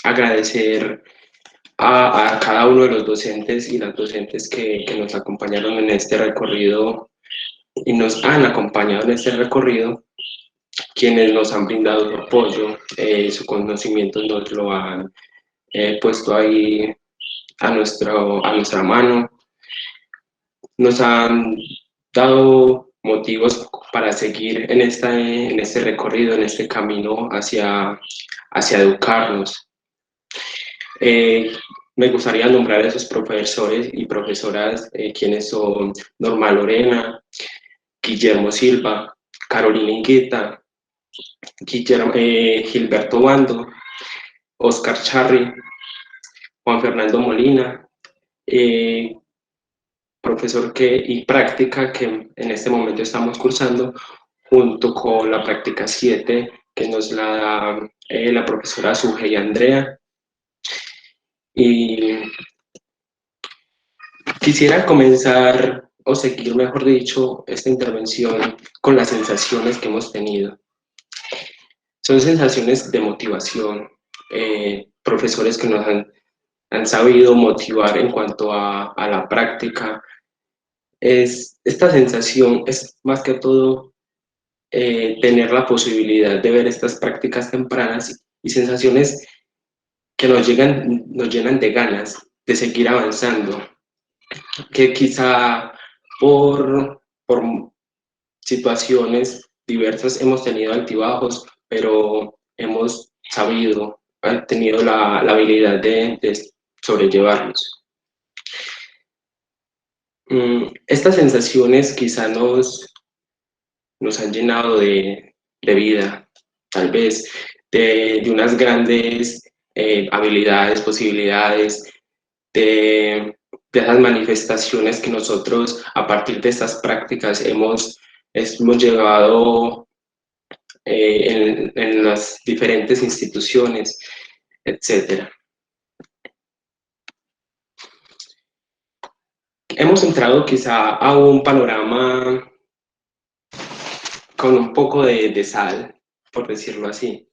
agradecer a cada uno de los docentes y las docentes que nos acompañaron en este recorrido y nos han acompañado en este recorrido, quienes nos han brindado su apoyo, su conocimiento nos lo han puesto ahí a nuestra mano, nos han dado motivos para seguir en este recorrido, en este camino hacia educarnos. Me gustaría nombrar a esos profesores y profesoras, quienes son Norma Lorena, Guillermo Silva, Carolina Ingueta, Gilberto Bando, Oscar Charri, Juan Fernando Molina, profesor y práctica que en este momento estamos cursando, junto con la práctica 7 que nos la da la profesora Suje y Andrea. Y quisiera comenzar, o seguir, mejor dicho, esta intervención con las sensaciones que hemos tenido. Son sensaciones de motivación, profesores que nos han sabido motivar en cuanto a la práctica. Esta sensación es más que todo tener la posibilidad de ver estas prácticas tempranas y sensaciones que nos llenan de ganas de seguir avanzando, que quizá por situaciones diversas hemos tenido altibajos, pero hemos tenido la habilidad de sobrellevarlos. Estas sensaciones quizá nos han llenado de vida, tal vez de unas grandes habilidades, posibilidades, de esas manifestaciones que nosotros a partir de estas prácticas hemos llevado en las diferentes instituciones, etc. Hemos entrado quizá a un panorama con un poco de sal, por decirlo así.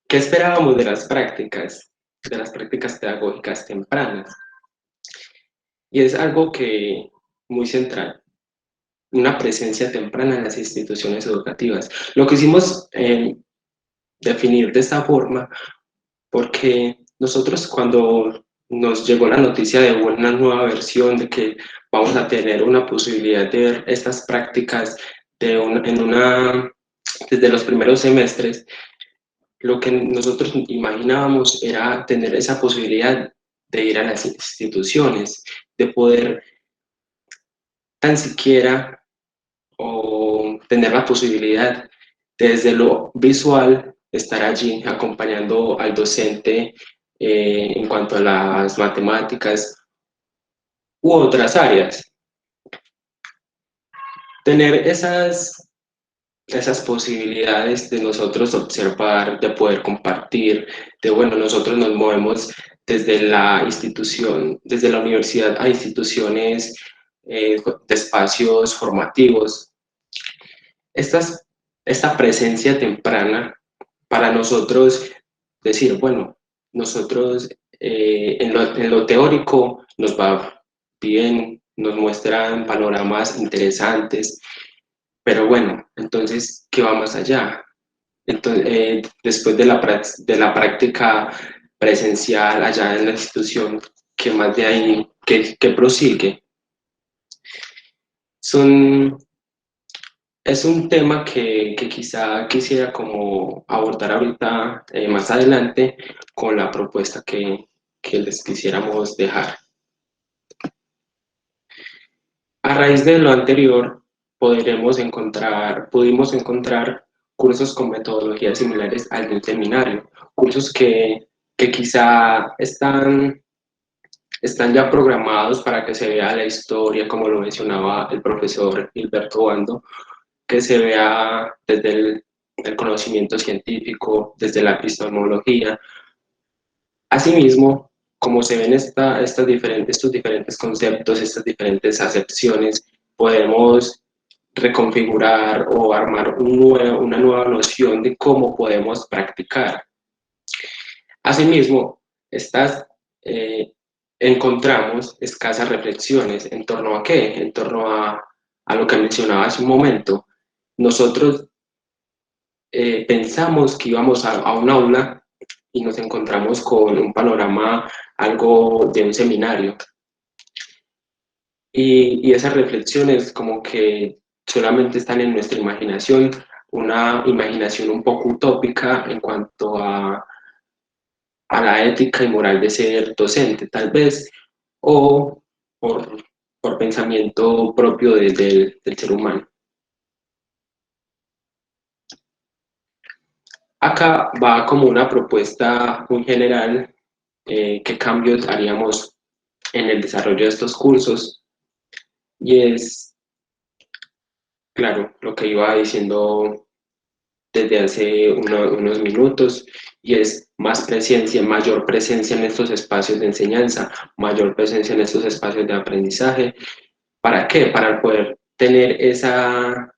¿Qué esperábamos de las prácticas pedagógicas tempranas? Y es algo que muy central, una presencia temprana en las instituciones educativas. Lo quisimos definir de esta forma porque nosotros, cuando nos llegó la noticia de una nueva versión, de que vamos a tener una posibilidad de ver estas prácticas desde los primeros semestres, lo que nosotros imaginábamos era tener esa posibilidad de ir a las instituciones, de poder tan siquiera o tener la posibilidad de, desde lo visual, estar allí acompañando al docente en cuanto a las matemáticas u otras áreas. Tener esas posibilidades de nosotros observar, de poder compartir, bueno, nosotros nos movemos desde la institución, desde la universidad a instituciones de espacios formativos. Esta presencia temprana para nosotros, decir, bueno, nosotros en lo teórico nos va bien, nos muestran panoramas interesantes, pero bueno, entonces, ¿qué va más allá? Entonces, después de la práctica presencial allá en la institución, ¿qué más de ahí? ¿Qué prosigue? Es un tema que quizá quisiera como abordar ahorita más adelante con la propuesta que les quisiéramos dejar. A raíz de lo anterior, pudimos encontrar cursos con metodologías similares al del seminario, cursos que que quizá están ya programados para que se vea la historia, como lo mencionaba el profesor Gilberto Bando, que se vea desde el conocimiento científico, desde la epistemología. Asimismo, como se ven estos diferentes conceptos, estas diferentes acepciones, podemos reconfigurar o armar una nueva noción de cómo podemos practicar. Asimismo, encontramos escasas reflexiones en torno a qué, en torno a lo que mencionaba hace un momento. Nosotros pensamos que íbamos a un aula y nos encontramos con un panorama, algo de un seminario. Y esas reflexiones como que solamente están en nuestra imaginación, una imaginación un poco utópica en cuanto a la ética y moral de ser docente, tal vez, o por pensamiento propio del ser humano. Acá va como una propuesta muy general, qué cambios haríamos en el desarrollo de estos cursos, y es, claro, lo que iba diciendo desde hace unos minutos, y es más presencia, mayor presencia en estos espacios de enseñanza, mayor presencia en estos espacios de aprendizaje. ¿Para qué? Para poder tener esa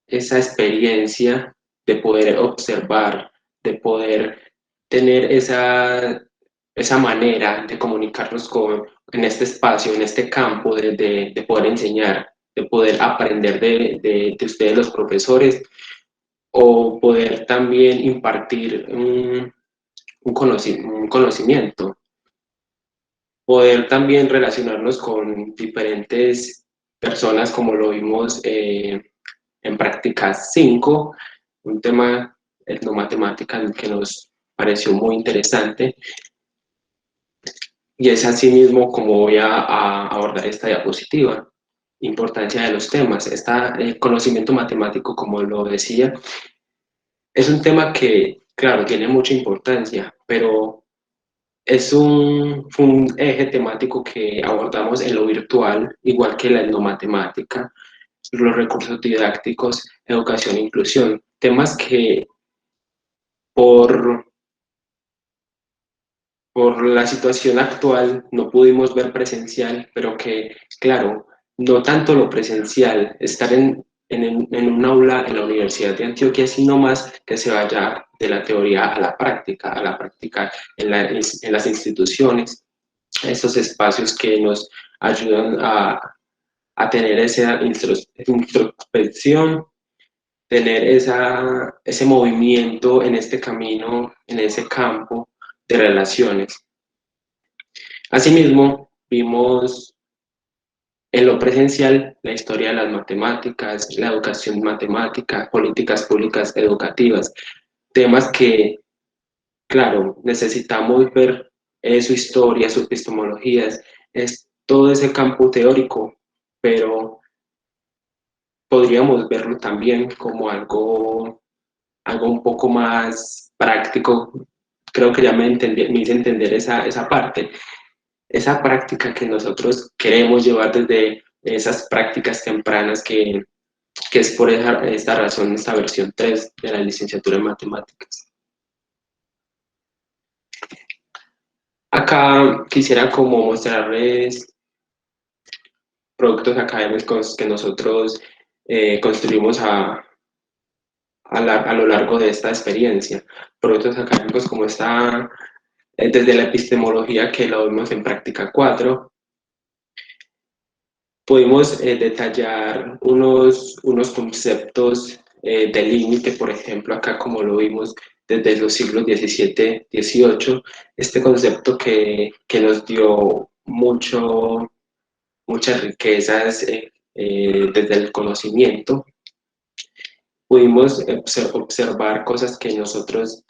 experiencia de poder observar, de poder tener esa manera de comunicarnos en este espacio, en este campo, de poder enseñar, de poder aprender de ustedes los profesores, o poder también impartir un conocimiento, poder también relacionarnos con diferentes personas, como lo vimos en práctica 5, un tema etnomatemática que nos pareció muy interesante, y es así mismo como voy a abordar esta diapositiva. Importancia de los temas. El conocimiento matemático, como lo decía, es un tema que, claro, tiene mucha importancia, pero es un eje temático que abordamos en lo virtual, igual que la etnomatemática, los recursos didácticos, educación e inclusión. Temas que por la situación actual no pudimos ver presencial, pero que, claro, no tanto lo presencial, estar en un aula en la Universidad de Antioquia, sino más que se vaya de la teoría a la práctica en las instituciones, esos espacios que nos ayudan a tener esa introspección, tener ese movimiento en este camino, en ese campo de relaciones. Asimismo, vimos en lo presencial la historia de las matemáticas, la educación matemática, políticas públicas educativas, temas que, claro, necesitamos ver su historia, sus epistemologías, es todo ese campo teórico, pero podríamos verlo también como algo un poco más práctico. Creo que ya me hice entender esa parte, esa práctica que nosotros queremos llevar desde esas prácticas tempranas, que es por esta razón esta versión 3 de la licenciatura en matemáticas. Acá quisiera como mostrarles productos académicos que nosotros construimos a lo largo de esta experiencia. Productos académicos como esta, desde la epistemología, que lo vimos en práctica 4, pudimos detallar unos conceptos de límite, por ejemplo, acá como lo vimos desde los siglos XVII, XVIII, este concepto que nos dio muchas riquezas desde el conocimiento. Pudimos observar cosas que nosotros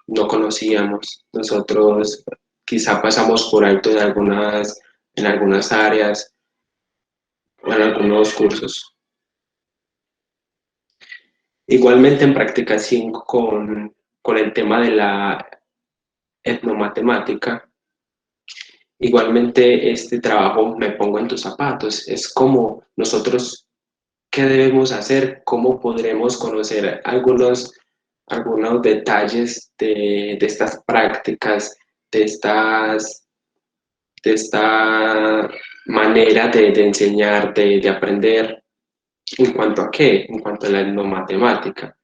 no conocíamos. Nosotros quizá pasamos por alto en algunas áreas o en algunos cursos. Igualmente en práctica 5 con con el tema de la etnomatemática. Igualmente, este trabajo, me pongo en tus zapatos, es como nosotros, ¿qué debemos hacer? ¿Cómo podremos conocer algunos detalles de estas prácticas, de esta manera de enseñar, de aprender? ¿En cuanto a qué? En cuanto a la etnomatemática.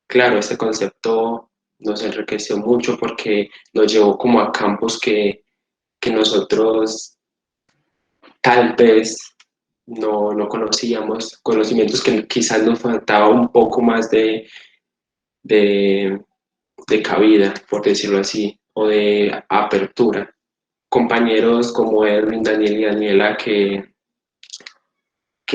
Claro, este concepto nos enriqueció mucho porque nos llevó como a campos que nosotros tal vez no conocíamos, conocimientos que quizás nos faltaba un poco más de, de cabida, por decirlo así, o de apertura. Compañeros como Edwin, Daniel y Daniela que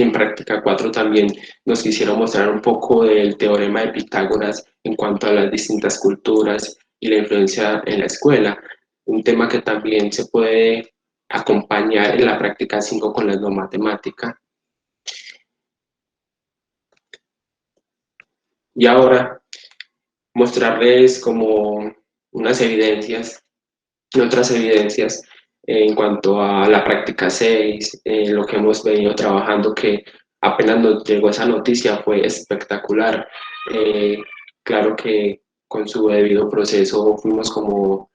en práctica 4 también nos quisieron mostrar un poco del teorema de Pitágoras en cuanto a las distintas culturas y la influencia en la escuela, un tema que también se puede acompañar en la práctica 5 con la etnomatemática. Y ahora mostrarles como unas evidencias, otras evidencias en cuanto a la práctica 6, lo que hemos venido trabajando, que apenas nos llegó esa noticia fue espectacular. Eh, claro que con su debido proceso fuimos como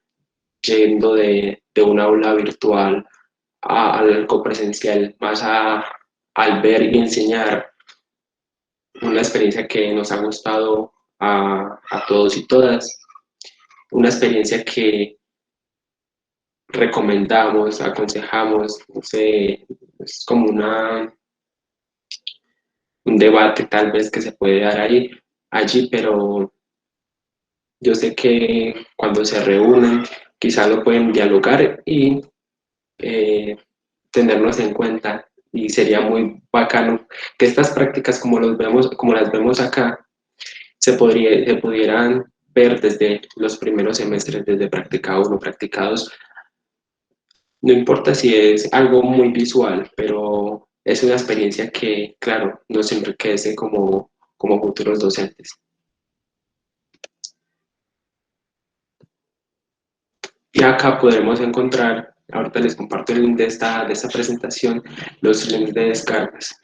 yendo de un aula virtual a algo presencial, más al ver y enseñar, una experiencia que nos ha gustado a todos y todas, una experiencia que recomendamos, aconsejamos, no sé, es como un debate tal vez que se puede dar allí, pero yo sé que cuando se reúnen quizá lo pueden dialogar y eh, tenernos en cuenta, y sería muy bacano que estas prácticas como las vemos acá se pudieran ver desde los primeros semestres, desde práctica 1, práctica 2. No importa si es algo muy visual, pero es una experiencia que, claro, nos enriquece como futuros docentes. Y acá podremos encontrar, ahorita les comparto el link de esta presentación, los links de descargas,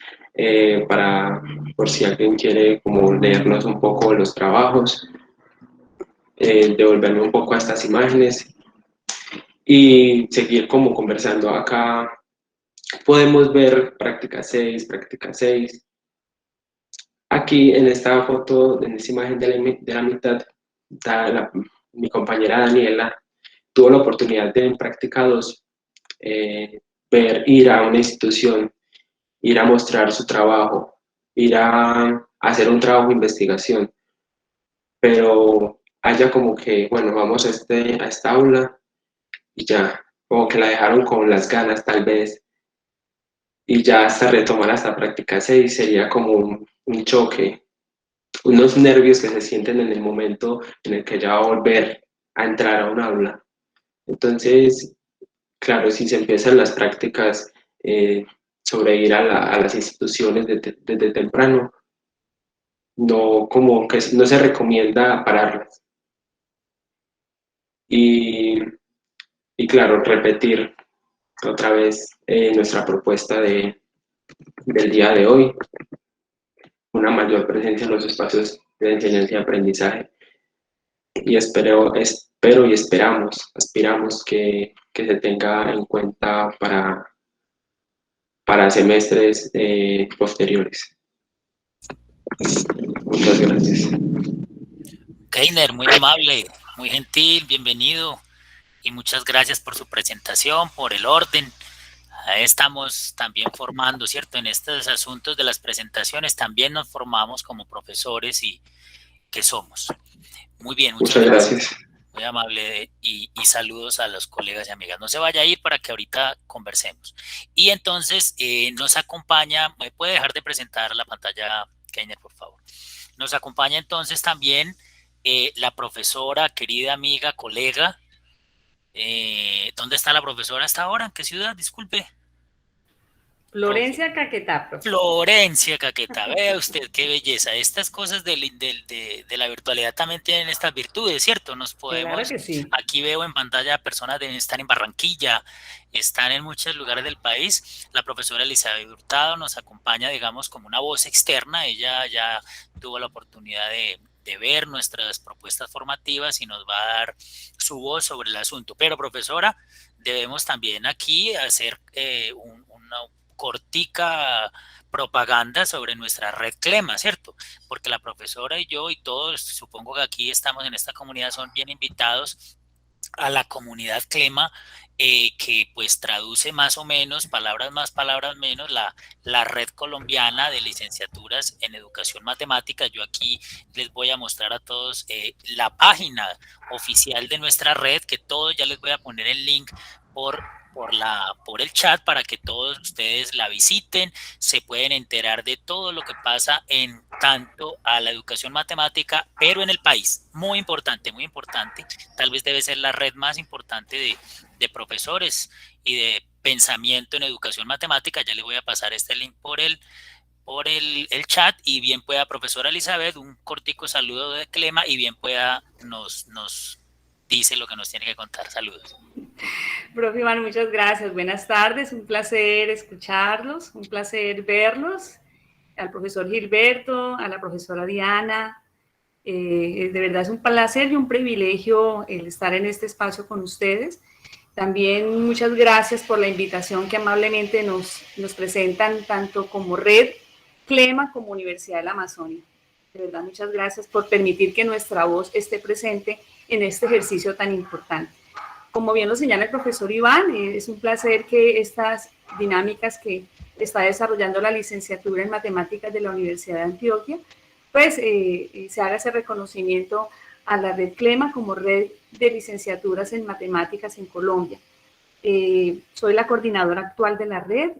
por si alguien quiere como leernos un poco los trabajos, devolverme un poco a estas imágenes y seguir como conversando. Acá podemos ver práctica 6, práctica 6. Aquí en esta foto, en esta imagen de la mitad, mi compañera Daniela tuvo la oportunidad de en práctica 2 ir a una institución, ir a mostrar su trabajo, ir a hacer un trabajo de investigación, pero haya como que, bueno, vamos a esta aula y ya, como que la dejaron con las ganas tal vez, y ya hasta retomar hasta práctica 6 sería como un choque, unos nervios que se sienten en el momento en el que ya va a volver a entrar a un aula. Entonces, claro, si se empiezan las prácticas sobre ir a las instituciones desde temprano, no, como que no se recomienda pararlas. Y, y claro, repetir otra vez nuestra propuesta del día de hoy, una mayor presencia en los espacios de enseñanza y aprendizaje. Y espero y aspiramos que se tenga en cuenta para semestres posteriores. Muchas gracias. Keiner, muy amable, muy gentil, bienvenido y muchas gracias por su presentación, por el orden. Ahí estamos también formando, ¿cierto? En estos asuntos de las presentaciones también nos formamos como profesores y que somos. Muy bien, muchas gracias. Muy amable y saludos a los colegas y amigas. No se vaya a ir para que ahorita conversemos. Y entonces nos acompaña, ¿me puede dejar de presentar la pantalla, Keiner, por favor? Nos acompaña entonces también la profesora, querida amiga, colega. ¿Dónde está la profesora hasta ahora? ¿En qué ciudad? Disculpe. Florencia Caquetá, profe. Florencia Caquetá, vea usted qué belleza. Estas cosas de la virtualidad también tienen estas virtudes, ¿cierto? Nos podemos, Claro que sí. aquí veo en pantalla personas que están en Barranquilla, están en muchos lugares del país. La profesora Elizabeth Hurtado nos acompaña, digamos, como una voz externa. Ella ya tuvo la oportunidad de ver nuestras propuestas formativas y nos va a dar su voz sobre el asunto. Pero, profesora, debemos también aquí hacer una cortica propaganda sobre nuestra red CLEMA, ¿cierto? Porque la profesora y yo y todos, supongo que aquí estamos en esta comunidad, son bien invitados a la comunidad CLEMA, que pues traduce más o menos, palabras más, palabras menos, la red colombiana de licenciaturas en educación matemática. Yo aquí les voy a mostrar a todos la página oficial de nuestra red, que todos ya les voy a poner el link por el chat para que todos ustedes la visiten, se pueden enterar de todo lo que pasa en tanto a la educación matemática, pero en el país. Muy importante, tal vez debe ser la red más importante de profesores y de pensamiento en educación matemática. Ya le voy a pasar este link por el chat, y bien pueda, profesora Elizabeth, un cortico saludo de CLEMA, y bien pueda nos dice lo que nos tiene que contar. Saludos. Profe Iván, muchas gracias. Buenas tardes, un placer escucharlos, un placer verlos. Al profesor Gilberto, a la profesora Diana. De verdad es un placer y un privilegio el estar en este espacio con ustedes. También muchas gracias por la invitación que amablemente nos presentan tanto como Red CLEMA como Universidad de la Amazonia. De verdad, muchas gracias por permitir que nuestra voz esté presente en este ejercicio tan importante. Como bien lo señala el profesor Iván, es un placer que estas dinámicas que está desarrollando la licenciatura en matemáticas de la Universidad de Antioquia, pues se haga ese reconocimiento a la red CLEMA como red de licenciaturas en matemáticas en Colombia. Soy la coordinadora actual de la red,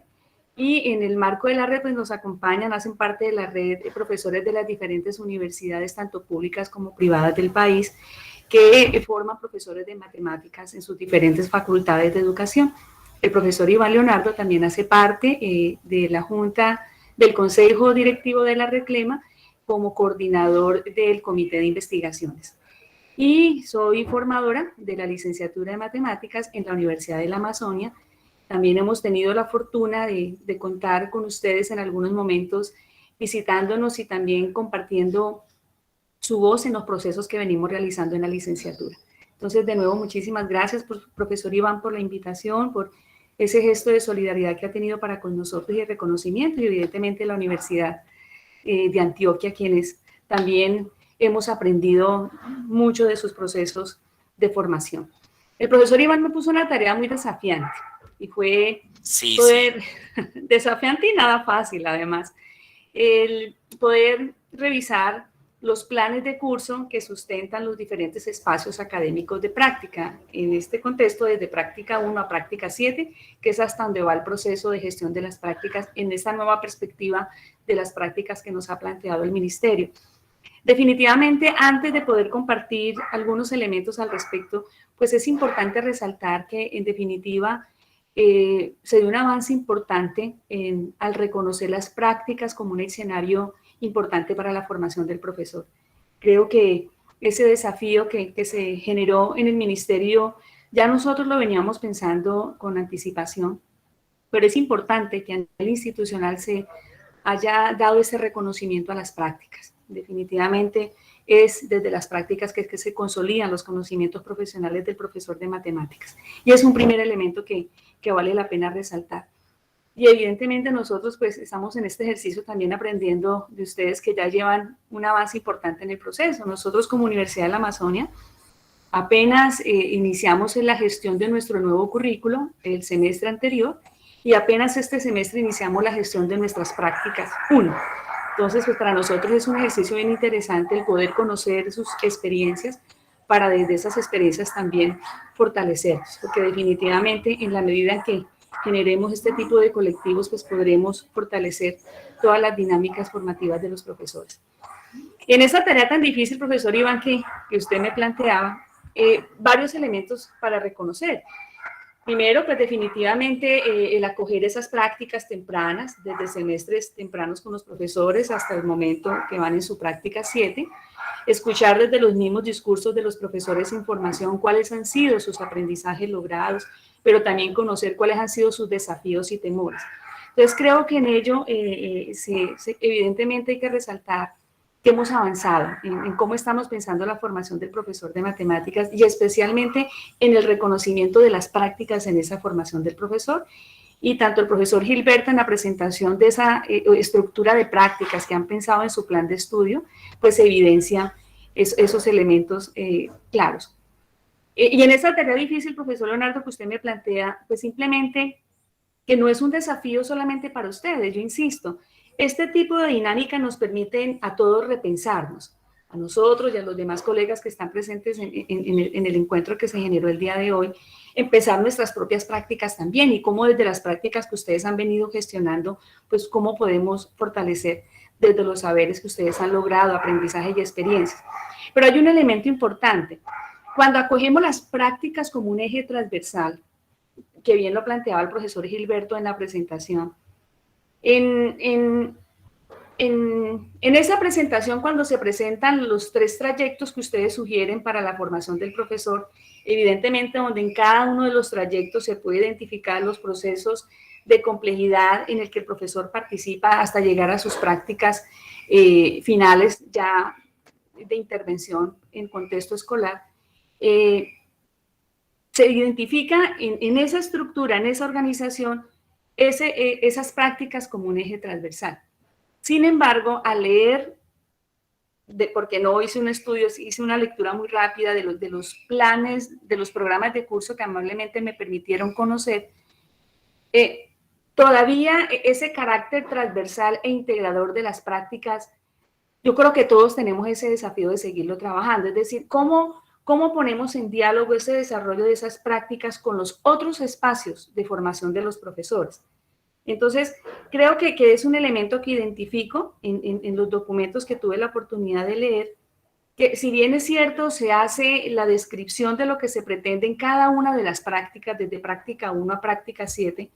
y en el marco de la red pues nos acompañan, hacen parte de la red profesores de las diferentes universidades, tanto públicas como privadas del país, que forman profesores de matemáticas en sus diferentes facultades de educación. El profesor Iván Leonardo también hace parte de la Junta del Consejo Directivo de la red CLEMA como coordinador del Comité de Investigaciones. Y soy formadora de la licenciatura de matemáticas en la Universidad de la Amazonia. También hemos tenido la fortuna de contar con ustedes en algunos momentos, visitándonos y también compartiendo su voz en los procesos que venimos realizando en la licenciatura. Entonces, de nuevo, muchísimas gracias, profesor Iván, por la invitación, por ese gesto de solidaridad que ha tenido para con nosotros y el reconocimiento, y evidentemente la Universidad de Antioquia, quienes también hemos aprendido mucho de sus procesos de formación. El profesor Iván me puso una tarea muy desafiante, y fue desafiante y nada fácil, además, el poder revisar los planes de curso que sustentan los diferentes espacios académicos de práctica. En este contexto, desde práctica 1 a práctica 7, que es hasta donde va el proceso de gestión de las prácticas en esta nueva perspectiva de las prácticas que nos ha planteado el Ministerio. Definitivamente, antes de poder compartir algunos elementos al respecto, pues es importante resaltar que, en definitiva, se dio un avance importante al reconocer las prácticas como un escenario importante para la formación del profesor. Creo que ese desafío que se generó en el ministerio, ya nosotros lo veníamos pensando con anticipación, pero es importante que a nivel institucional se haya dado ese reconocimiento a las prácticas. Definitivamente es desde las prácticas que se consolidan los conocimientos profesionales del profesor de matemáticas. Y es un primer elemento que vale la pena resaltar. Y evidentemente nosotros pues estamos en este ejercicio también aprendiendo de ustedes, que ya llevan un avance importante en el proceso. Nosotros como Universidad de la Amazonia apenas iniciamos en la gestión de nuestro nuevo currículo el semestre anterior, y apenas este semestre iniciamos la gestión de nuestras prácticas 1. Entonces, pues para nosotros es un ejercicio bien interesante el poder conocer sus experiencias, para desde esas experiencias también fortalecernos, porque definitivamente en la medida en que generemos este tipo de colectivos, pues podremos fortalecer todas las dinámicas formativas de los profesores. En esta tarea tan difícil, profesor Iván, que usted me planteaba, varios elementos para reconocer. Primero, pues definitivamente el acoger esas prácticas tempranas, desde semestres tempranos con los profesores hasta el momento que van en su práctica 7, escuchar desde los mismos discursos de los profesores información cuáles han sido sus aprendizajes logrados, pero también conocer cuáles han sido sus desafíos y temores. Entonces creo que en ello evidentemente hay que resaltar que hemos avanzado en cómo estamos pensando la formación del profesor de matemáticas y especialmente en el reconocimiento de las prácticas en esa formación del profesor. Y tanto el profesor Gilberto en la presentación de esa estructura de prácticas que han pensado en su plan de estudio, pues evidencia esos elementos claros. Y en esa tarea difícil, profesor Leonardo, que usted me plantea, pues simplemente que no es un desafío solamente para ustedes, yo insisto, este tipo de dinámica nos permite a todos repensarnos, a nosotros y a los demás colegas que están presentes en el encuentro que se generó el día de hoy, empezar nuestras propias prácticas también y cómo desde las prácticas que ustedes han venido gestionando, pues cómo podemos fortalecer desde los saberes que ustedes han logrado, aprendizaje y experiencias. Pero hay un elemento importante. Cuando acogemos las prácticas como un eje transversal, que bien lo planteaba el profesor Gilberto en la presentación, en esa presentación, cuando se presentan los 3 trayectos que ustedes sugieren para la formación del profesor, evidentemente donde en cada uno de los trayectos se puede identificar los procesos de complejidad en el que el profesor participa hasta llegar a sus prácticas finales ya de intervención en contexto escolar, se identifica en esa estructura, en esa organización, esas prácticas como un eje transversal. Sin embargo, al leer, porque no hice un estudio, hice una lectura muy rápida de los planes, de los programas de curso que amablemente me permitieron conocer, todavía ese carácter transversal e integrador de las prácticas, yo creo que todos tenemos ese desafío de seguirlo trabajando, es decir, ¿cómo ponemos en diálogo ese desarrollo de esas prácticas con los otros espacios de formación de los profesores? Entonces, creo que es un elemento que identifico en los documentos que tuve la oportunidad de leer, que si bien es cierto, se hace la descripción de lo que se pretende en cada una de las prácticas, desde práctica 1 a práctica 7,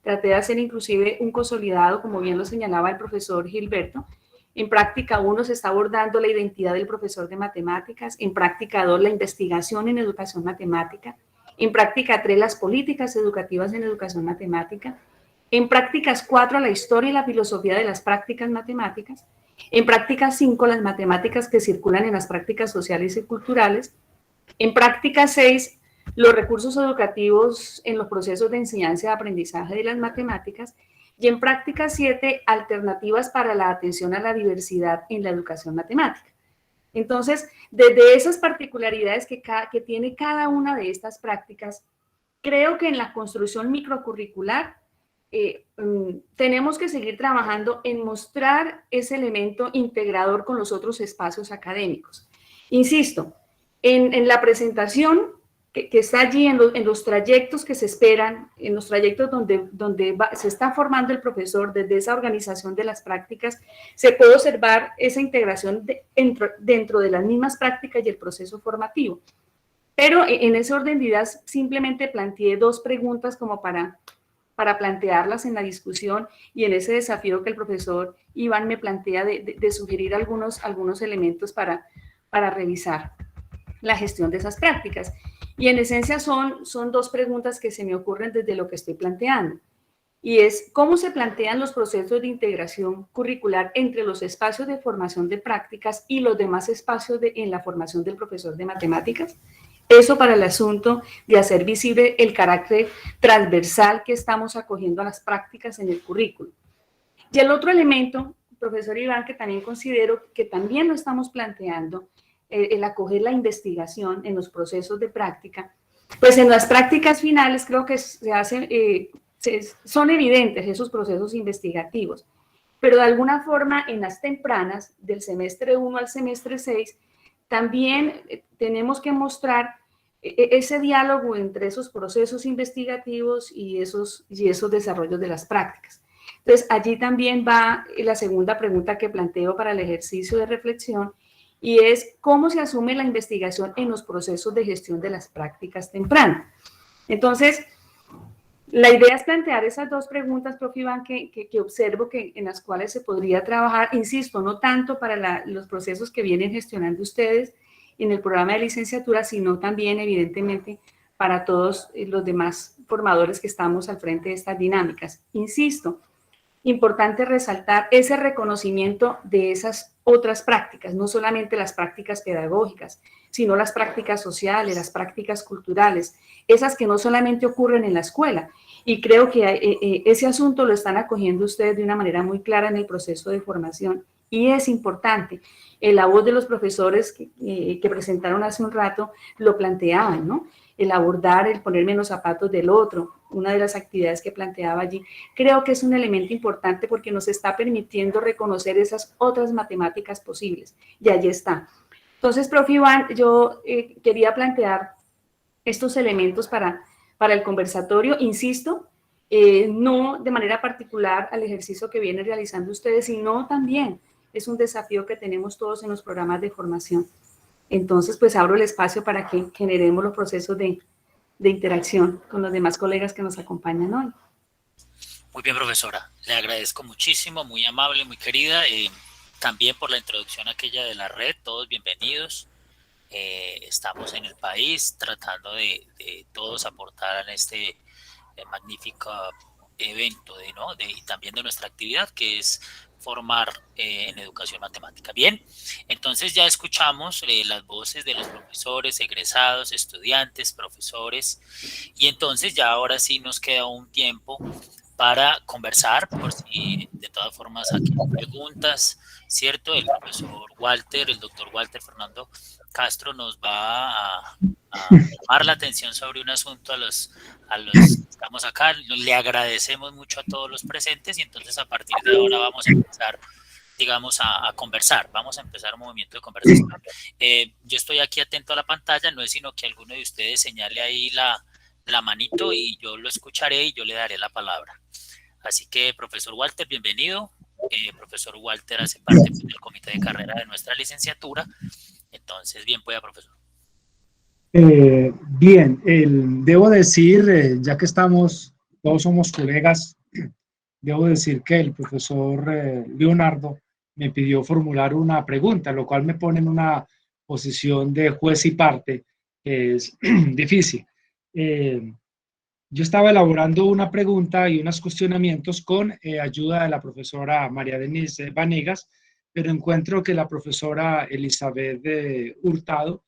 traté de hacer inclusive un consolidado, como bien lo señalaba el profesor Gilberto. En práctica 1 se está abordando la identidad del profesor de matemáticas, en práctica 2 la investigación en educación matemática, en práctica 3 las políticas educativas en educación matemática, en prácticas 4 la historia y la filosofía de las prácticas matemáticas, en práctica 5 las matemáticas que circulan en las prácticas sociales y culturales, en práctica 6 los recursos educativos en los procesos de enseñanza y aprendizaje de las matemáticas, y en práctica 7, alternativas para la atención a la diversidad en la educación matemática. Entonces, desde esas particularidades que tiene cada una de estas prácticas, creo que en la construcción microcurricular tenemos que seguir trabajando en mostrar ese elemento integrador con los otros espacios académicos. Insisto, en la presentación que está allí, en los trayectos que se esperan, en los trayectos donde se está formando el profesor, desde esa organización de las prácticas, se puede observar esa integración dentro de las mismas prácticas y el proceso formativo. Pero en ese orden de ideas simplemente planteé 2 preguntas como para plantearlas en la discusión y en ese desafío que el profesor Iván me plantea de sugerir algunos elementos para revisar la gestión de esas prácticas. Y en esencia son 2 preguntas que se me ocurren desde lo que estoy planteando. Y es, ¿cómo se plantean los procesos de integración curricular entre los espacios de formación de prácticas y los demás espacios en la formación del profesor de matemáticas? Eso para el asunto de hacer visible el carácter transversal que estamos acogiendo a las prácticas en el currículo. Y el otro elemento, profesor Iván, que también considero que también lo estamos planteando, el acoger la investigación en los procesos de práctica, pues en las prácticas finales creo que son evidentes esos procesos investigativos, pero de alguna forma en las tempranas, del semestre 1 al semestre 6, también tenemos que mostrar ese diálogo entre esos procesos investigativos y esos desarrollos de las prácticas. Entonces, allí también va la segunda pregunta que planteo para el ejercicio de reflexión, y es cómo se asume la investigación en los procesos de gestión de las prácticas tempranas. Entonces, La idea es plantear esas dos preguntas, profe Iván, que observo en las cuales se podría trabajar, insisto, no tanto para los procesos que vienen gestionando ustedes en el programa de licenciatura, sino también, evidentemente, para todos los demás formadores que estamos al frente de estas dinámicas. Insisto, importante resaltar ese reconocimiento de esas otras prácticas, no solamente las prácticas pedagógicas, sino las prácticas sociales, las prácticas culturales, esas que no solamente ocurren en la escuela. Y creo que ese asunto lo están acogiendo ustedes de una manera muy clara en el proceso de formación. Y es importante, la voz de los profesores que presentaron hace un rato lo planteaban, ¿no? El abordar, el ponerme en los zapatos del otro, una de las actividades que planteaba allí, creo que es un elemento importante porque nos está permitiendo reconocer esas otras matemáticas posibles. Y allí está. Entonces, profe Iván, yo quería plantear estos elementos para el conversatorio, insisto, no de manera particular al ejercicio que vienen realizando ustedes, sino también es un desafío que tenemos todos en los programas de formación. Entonces, pues abro el espacio para que generemos los procesos de interacción con los demás colegas que nos acompañan hoy. Muy bien, profesora. Le agradezco muchísimo, muy amable, muy querida. También por la introducción aquella de la red. Todos bienvenidos. Estamos en el país tratando de todos aportar en este magnífico evento y también de nuestra actividad, que es formar en educación matemática. Bien, entonces ya escuchamos las voces de los profesores, egresados, estudiantes, profesores, y entonces ya ahora sí nos queda un tiempo para conversar, por si de todas formas aquí hay preguntas, ¿cierto? El profesor Walter, el doctor Walter Fernando Castro nos va a llamar la atención sobre un asunto a los que estamos acá. Le agradecemos mucho a todos los presentes y entonces a partir de ahora vamos a empezar, digamos, a conversar. Vamos a empezar un movimiento de conversación. Yo estoy aquí atento a la pantalla, no es sino que alguno de ustedes señale ahí la manito y yo lo escucharé y yo le daré la palabra. Así que, profesor Walter, bienvenido. Profesor Walter hace parte del comité de carrera de nuestra licenciatura. Entonces, bien pueda, profesor. Bien, debo decir, ya que todos somos colegas, debo decir que el profesor Leonardo me pidió formular una pregunta, lo cual me pone en una posición de juez y parte, que es difícil. Yo estaba elaborando una pregunta y unos cuestionamientos con ayuda de la profesora María Denise Vanegas, pero encuentro que la profesora Elizabeth Hurtado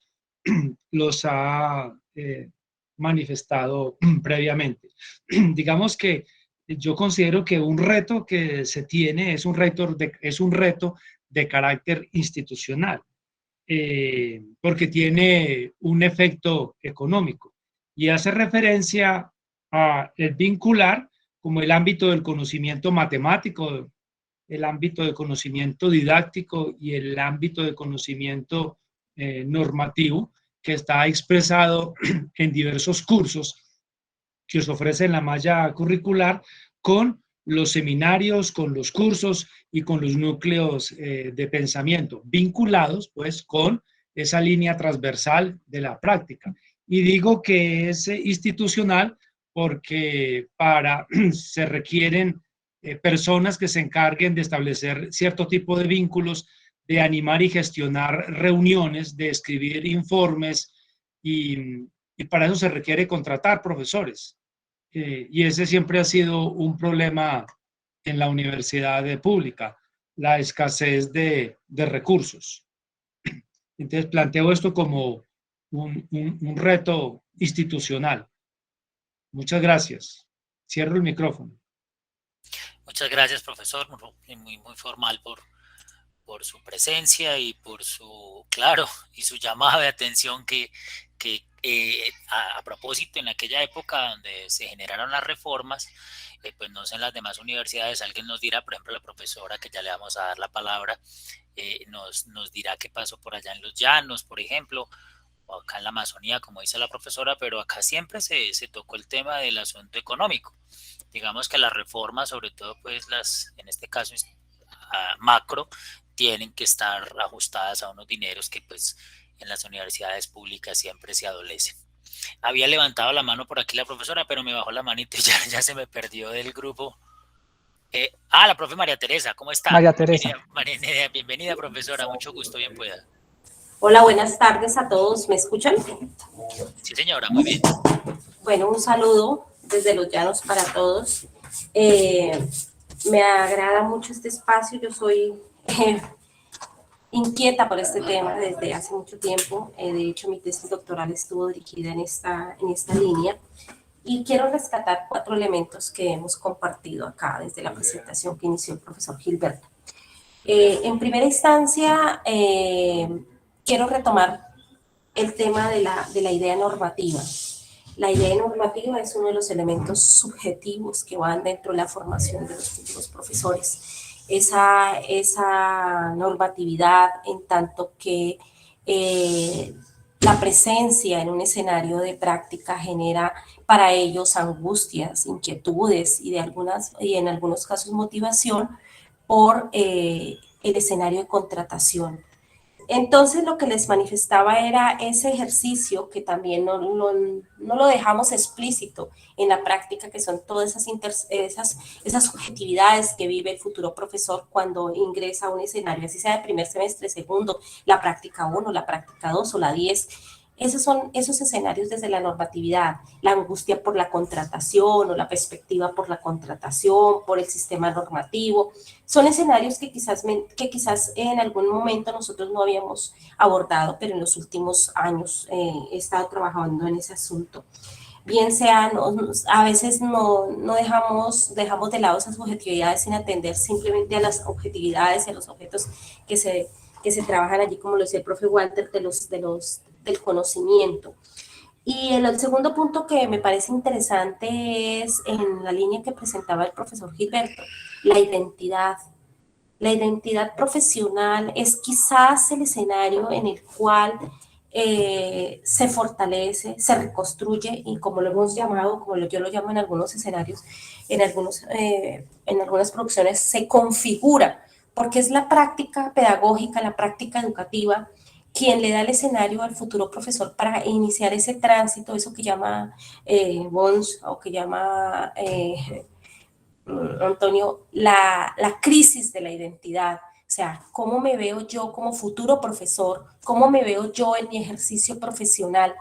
los ha manifestado previamente. Digamos que yo considero que un reto que se tiene es un reto de carácter institucional, porque tiene un efecto económico y hace referencia a el vincular como el ámbito del conocimiento matemático, el ámbito de conocimiento didáctico y el ámbito de conocimiento normativo que está expresado en diversos cursos que se ofrecen en la malla curricular con los seminarios, con los cursos y con los núcleos de pensamiento vinculados pues con esa línea transversal de la práctica. Y digo que es institucional porque se requieren personas que se encarguen de establecer cierto tipo de vínculos, de animar y gestionar reuniones, de escribir informes y para eso se requiere contratar profesores. Y ese siempre ha sido un problema en la universidad pública, la escasez de recursos. Entonces planteo esto como un reto institucional. Muchas gracias. Cierro el micrófono. Muchas gracias, profesor, muy formal por su presencia y por su, claro, y su llamado de atención que a propósito, en aquella época donde se generaron las reformas, pues no sé en las demás universidades, alguien nos dirá, por ejemplo, la profesora, que ya le vamos a dar la palabra, nos dirá qué pasó por allá en los llanos, por ejemplo, o acá en la Amazonía, como dice la profesora, pero acá siempre se tocó el tema del asunto económico. Digamos que las reformas, sobre todo pues en este caso macro, tienen que estar ajustadas a unos dineros que pues en las universidades públicas siempre se adolecen. Había levantado la mano por aquí la profesora, pero me bajó la manito y ya se me perdió del grupo. La profe María Teresa, ¿cómo está? María Teresa. Bienvenida, profesora, mucho gusto, bien pueda. Hola, buenas tardes a todos, ¿me escuchan? Sí, señora, muy bien. Bueno, un saludo desde Los Llanos para todos. Me agrada mucho este espacio, yo soy inquieta por este tema desde hace mucho tiempo. De hecho, mi tesis doctoral estuvo dirigida en esta línea. Y quiero rescatar 4 elementos que hemos compartido acá desde la presentación que inició el profesor Gilberto. En primera instancia, quiero retomar el tema de la idea normativa. La idea normativa es uno de los elementos subjetivos que van dentro de la formación de los futuros profesores. Esa normatividad en tanto que la presencia en un escenario de práctica genera para ellos angustias, inquietudes y en algunos casos motivación por el escenario de contratación. Entonces lo que les manifestaba era ese ejercicio que también no lo dejamos explícito en la práctica, que son todas esas subjetividades que vive el futuro profesor cuando ingresa a un escenario, así sea de primer semestre, segundo, la práctica 1, la práctica 2 o la 10. Esos son esos escenarios desde la normatividad, la angustia por la contratación o la perspectiva por la contratación, por el sistema normativo. Son escenarios que quizás en algún momento nosotros no habíamos abordado, pero en los últimos años he estado trabajando en ese asunto. Bien sea, a veces no dejamos de lado esas objetividades sin atender simplemente a las objetividades y a los objetos que se trabajan allí, como lo decía el profe Walter, del conocimiento. Y el segundo punto que me parece interesante es en la línea que presentaba el profesor Gilberto, la identidad. La identidad profesional es quizás el escenario en el cual se fortalece, se reconstruye y como lo hemos llamado, como yo lo llamo en algunos escenarios, en algunas producciones, se configura, porque es la práctica pedagógica, la práctica educativa, quien le da el escenario al futuro profesor para iniciar ese tránsito, eso que llama Bones o que llama Antonio, la crisis de la identidad. O sea, ¿cómo me veo yo como futuro profesor? ¿Cómo me veo yo en mi ejercicio profesional?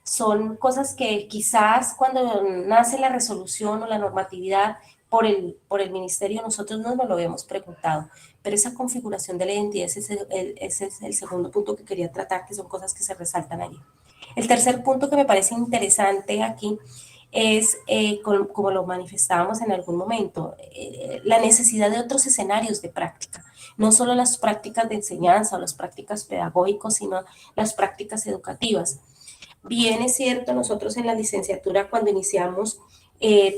Son cosas que quizás cuando nace la resolución o la normatividad por el ministerio nosotros no nos lo habíamos preguntado, pero esa configuración de la identidad ese es el segundo punto que quería tratar, que son cosas que se resaltan allí. El tercer punto que me parece interesante aquí es, como lo manifestábamos en algún momento, la necesidad de otros escenarios de práctica, no solo las prácticas de enseñanza o las prácticas pedagógicas, sino las prácticas educativas. Bien es cierto, nosotros en la licenciatura cuando iniciamos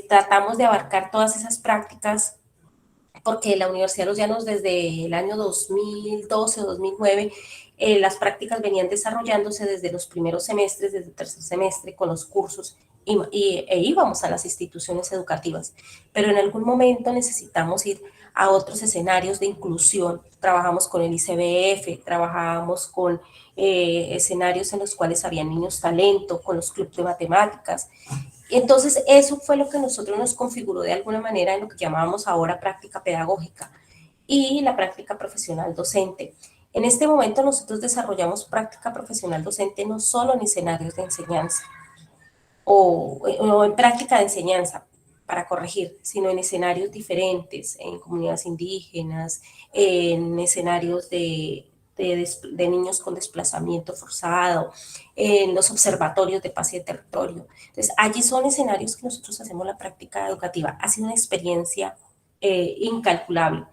tratamos de abarcar todas esas prácticas porque la Universidad de Los Llanos desde el año 2012 o 2009 las prácticas venían desarrollándose desde los primeros semestres, desde el tercer semestre con los cursos e íbamos a las instituciones educativas, pero en algún momento necesitamos ir a otros escenarios de inclusión. Trabajamos con el ICBF, trabajábamos con escenarios en los cuales había niños talento, con los clubes de matemáticas. Entonces, eso fue lo que nosotros nos configuró de alguna manera en lo que llamábamos ahora práctica pedagógica y la práctica profesional docente. En este momento nosotros desarrollamos práctica profesional docente no solo en escenarios de enseñanza o en práctica de enseñanza, para corregir, sino en escenarios diferentes, en comunidades indígenas, en escenarios de niños con desplazamiento forzado, en los observatorios de paz y de territorio. Entonces, allí son escenarios que nosotros hacemos la práctica educativa. Ha sido una experiencia incalculable.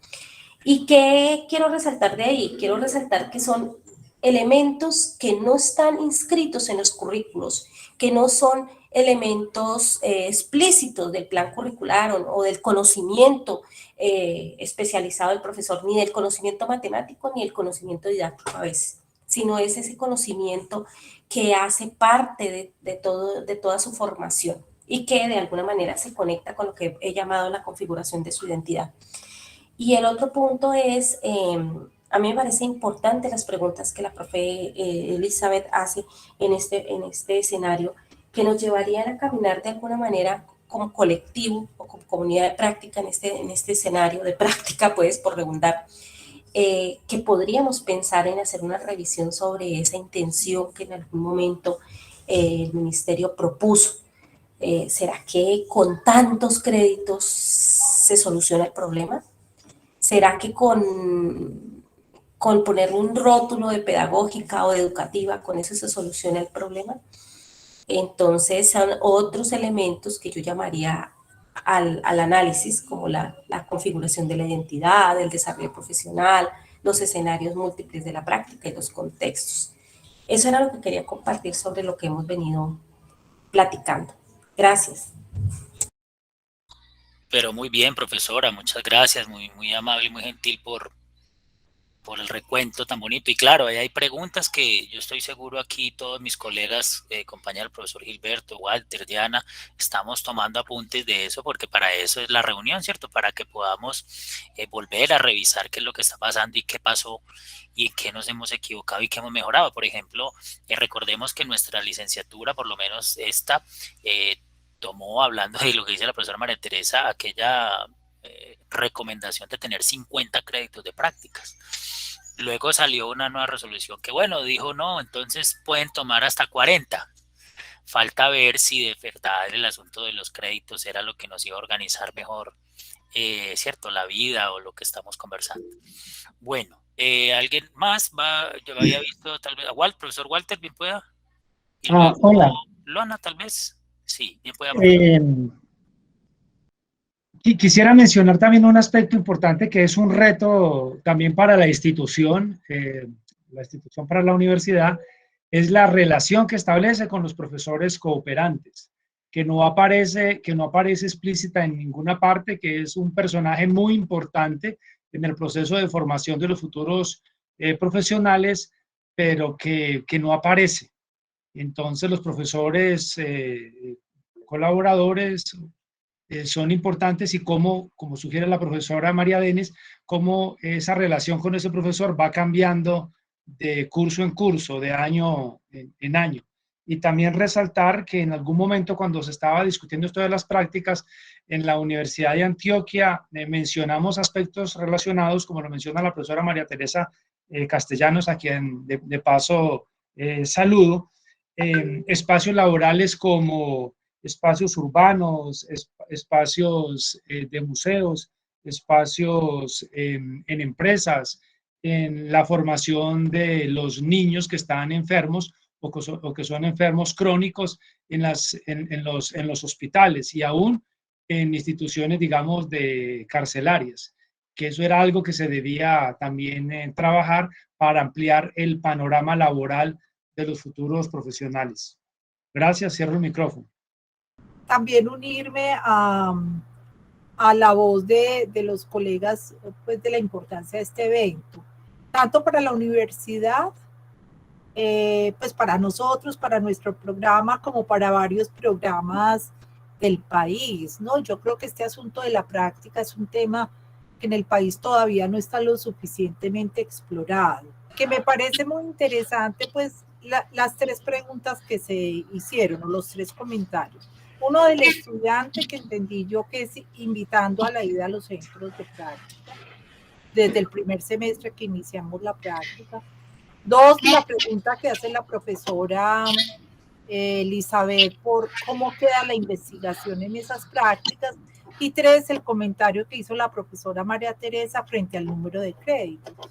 ¿Y qué quiero resaltar de ahí? Quiero resaltar que son elementos que no están inscritos en los currículos, que no son elementos explícitos del plan curricular o del conocimiento especializado del profesor, ni del conocimiento matemático, ni del conocimiento didáctico a veces, sino es ese conocimiento que hace parte de toda su formación y que de alguna manera se conecta con lo que he llamado la configuración de su identidad. Y el otro punto es, a mí me parece importante las preguntas que la profe Elizabeth hace en este escenario, que nos llevarían a caminar de alguna manera como colectivo o como comunidad de práctica en este escenario de práctica, pues, por redundar, que podríamos pensar en hacer una revisión sobre esa intención que en algún momento el ministerio propuso. ¿Será que con tantos créditos se soluciona el problema? ¿Será que con poner un rótulo de pedagógica o de educativa, con eso se soluciona el problema? Entonces son otros elementos que yo llamaría al análisis, como la configuración de la identidad, el desarrollo profesional, los escenarios múltiples de la práctica y los contextos. Eso era lo que quería compartir sobre lo que hemos venido platicando. Gracias. Pero muy bien, profesora, muchas gracias, muy amable y muy gentil por el recuento tan bonito. Y claro, ahí hay preguntas que yo estoy seguro aquí todos mis colegas, compañeros, el profesor Gilberto, Walter, Diana, estamos tomando apuntes de eso, porque para eso es la reunión, ¿cierto? Para que podamos volver a revisar qué es lo que está pasando y qué pasó y en qué nos hemos equivocado y qué hemos mejorado. Por ejemplo, recordemos que nuestra licenciatura, por lo menos esta, tomó, hablando de lo que dice la profesora María Teresa, aquella recomendación de tener 50 créditos de prácticas. Luego salió una nueva resolución que, bueno, dijo no, entonces pueden tomar hasta 40. Falta ver si de verdad el asunto de los créditos era lo que nos iba a organizar mejor, ¿cierto? La vida o lo que estamos conversando. Bueno, ¿alguien más va? Yo había visto tal vez a profesor Walter, ¿bien pueda? Y luego, hola. Lona, tal vez. Sí, bien pueda. Quisiera mencionar también un aspecto importante que es un reto también para la institución para la universidad, es la relación que establece con los profesores cooperantes, que no aparece explícita en ninguna parte, que es un personaje muy importante en el proceso de formación de los futuros profesionales, pero que no aparece. Entonces los profesores colaboradores son importantes y como sugiere la profesora María Denis, cómo esa relación con ese profesor va cambiando de curso en curso, de año en año. Y también resaltar que en algún momento cuando se estaba discutiendo esto de las prácticas, en la Universidad de Antioquia mencionamos aspectos relacionados, como lo menciona la profesora María Teresa Castellanos, a quien de paso saludo, espacios laborales como espacios urbanos, espacios de museos, espacios en empresas, en la formación de los niños que están enfermos o que son enfermos crónicos en los hospitales y aún en instituciones, digamos, de carcelarias, que eso era algo que se debía también trabajar para ampliar el panorama laboral de los futuros profesionales. Gracias, cierro el micrófono. También unirme a la voz de los colegas, pues, de la importancia de este evento, tanto para la universidad, pues para nosotros, para nuestro programa, como para varios programas del país, ¿no? Yo creo que este asunto de la práctica es un tema que en el país todavía no está lo suficientemente explorado, que me parece muy interesante, pues, las tres preguntas que se hicieron, o los tres comentarios. Uno del estudiante, que entendí yo que es invitando a la ida a los centros de práctica, desde el primer semestre que iniciamos la práctica. Dos, la pregunta que hace la profesora Elizabeth por cómo queda la investigación en esas prácticas. Y tres, el comentario que hizo la profesora María Teresa frente al número de créditos.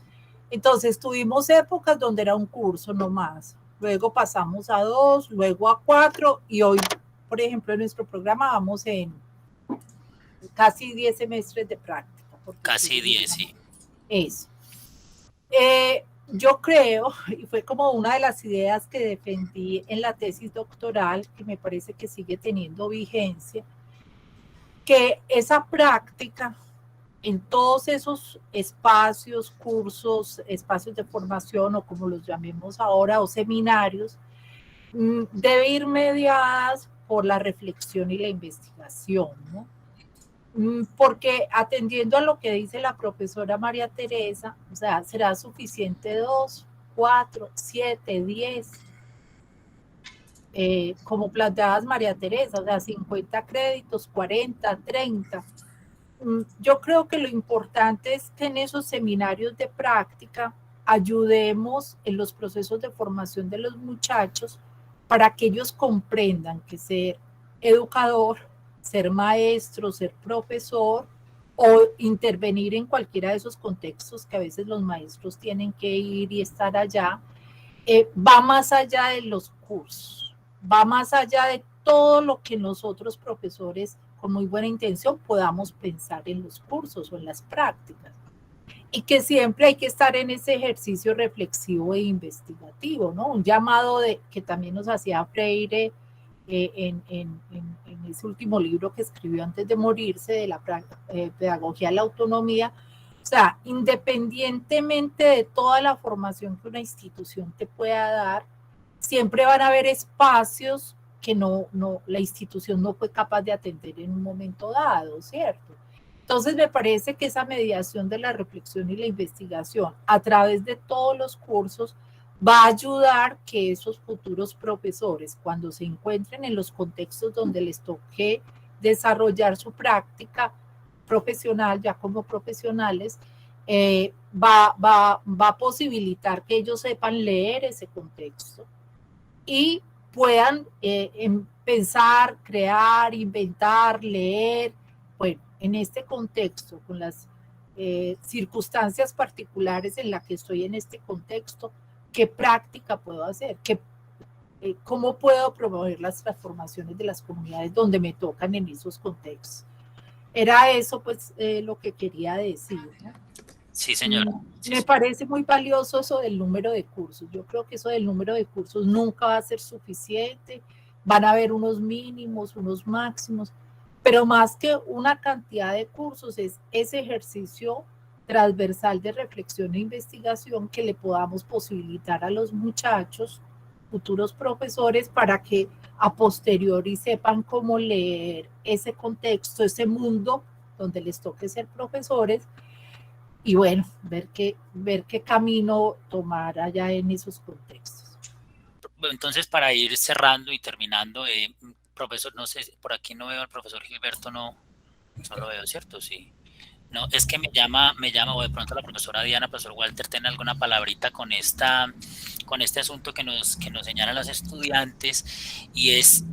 Entonces, tuvimos épocas donde era un curso nomás, luego pasamos a 2, luego a 4 y hoy, por ejemplo, en nuestro programa vamos en casi 10 semestres de práctica. Casi 10, sí. Eso. Yo creo, y fue como una de las ideas que defendí en la tesis doctoral, que me parece que sigue teniendo vigencia, que esa práctica en todos esos espacios, cursos, espacios de formación o como los llamemos ahora, o seminarios, debe ir mediadas por la reflexión y la investigación, ¿no? Porque atendiendo a lo que dice la profesora María Teresa, o sea, será suficiente 2, 4, 7, 10. como planteabas María Teresa, o sea, 50 créditos, 40, 30. Yo creo que lo importante es que en esos seminarios de práctica ayudemos en los procesos de formación de los muchachos para que ellos comprendan que ser educador, ser maestro, ser profesor o intervenir en cualquiera de esos contextos que a veces los maestros tienen que ir y estar allá, va más allá de los cursos, va más allá de todo lo que nosotros profesores con muy buena intención podamos pensar en los cursos o en las prácticas. Y que siempre hay que estar en ese ejercicio reflexivo e investigativo, ¿no? Un llamado que también nos hacía Freire en ese último libro que escribió antes de morirse, de la pedagogía de la autonomía. O sea, independientemente de toda la formación que una institución te pueda dar, siempre van a haber espacios que la institución no fue capaz de atender en un momento dado, ¿cierto? Entonces me parece que esa mediación de la reflexión y la investigación a través de todos los cursos va a ayudar que esos futuros profesores, cuando se encuentren en los contextos donde les toque desarrollar su práctica profesional, ya como profesionales, va a posibilitar que ellos sepan leer ese contexto y puedan pensar, crear, inventar, leer. Bueno, en este contexto, con las circunstancias particulares en las que estoy en este contexto, ¿qué práctica puedo hacer? ¿Cómo puedo promover las transformaciones de las comunidades donde me tocan en esos contextos? Era eso, pues, lo que quería decir, ¿no? Sí, señora. Me parece muy valioso eso del número de cursos. Yo creo que eso del número de cursos nunca va a ser suficiente. Van a haber unos mínimos, unos máximos, pero más que una cantidad de cursos es ese ejercicio transversal de reflexión e investigación que le podamos posibilitar a los muchachos, futuros profesores, para que a posteriori sepan cómo leer ese contexto, ese mundo donde les toque ser profesores, y bueno, ver qué camino tomar allá en esos contextos. Entonces, para ir cerrando y terminando, profesor, no sé, por aquí no veo al profesor Gilberto, no lo veo, ¿cierto? Sí. No, es que me llama, o de pronto la profesora Diana, profesor Walter, tiene alguna palabrita con este asunto que nos señalan los estudiantes, y es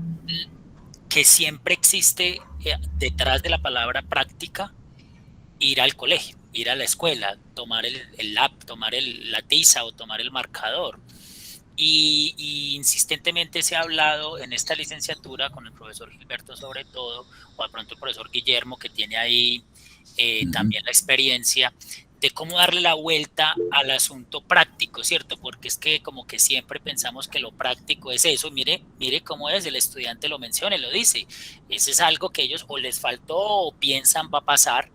que siempre existe detrás de la palabra práctica ir al colegio, ir a la escuela, tomar el lab, tomar la tiza o tomar el marcador. Y insistentemente se ha hablado en esta licenciatura con el profesor Gilberto sobre todo, o de pronto el profesor Guillermo, que tiene ahí también la experiencia de cómo darle la vuelta al asunto práctico, ¿cierto? Porque es que como que siempre pensamos que lo práctico es eso. Mire cómo es, el estudiante lo menciona, lo dice. Ese es algo que ellos o les faltó o piensan va a pasar.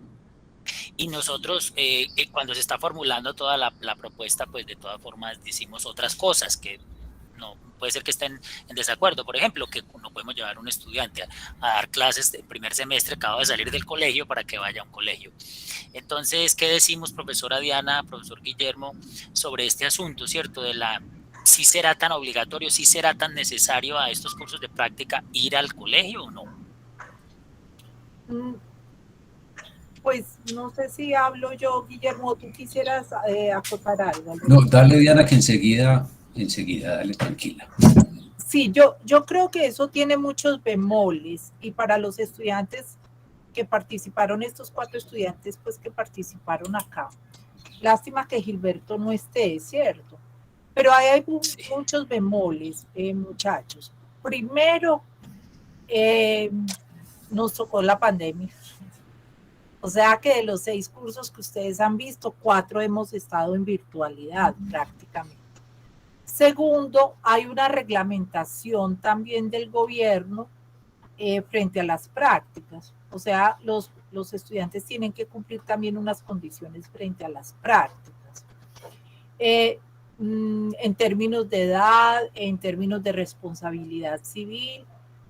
Y nosotros, cuando se está formulando toda la propuesta, pues de todas formas decimos otras cosas que no puede ser que estén en desacuerdo. Por ejemplo, que no podemos llevar a un estudiante a dar clases de primer semestre, acaba de salir del colegio, para que vaya a un colegio. Entonces, ¿qué decimos, profesora Diana, profesor Guillermo, sobre este asunto, cierto? ¿Si será tan obligatorio, si será tan necesario a estos cursos de práctica ir al colegio o no? Pues no sé si hablo yo, Guillermo, tú quisieras acotar algo. No, dale, Diana, que enseguida, dale, tranquila. Sí, yo creo que eso tiene muchos bemoles, y para los estudiantes que participaron, estos 4 estudiantes pues que participaron acá, lástima que Gilberto no esté, ¿cierto? Pero hay muchos bemoles, muchachos. Primero, nos tocó la pandemia. O sea que de los 6 cursos que ustedes han visto, 4 hemos estado en virtualidad prácticamente. Segundo, hay una reglamentación también del gobierno frente a las prácticas. O sea, los estudiantes tienen que cumplir también unas condiciones frente a las prácticas. En términos de edad, en términos de responsabilidad civil,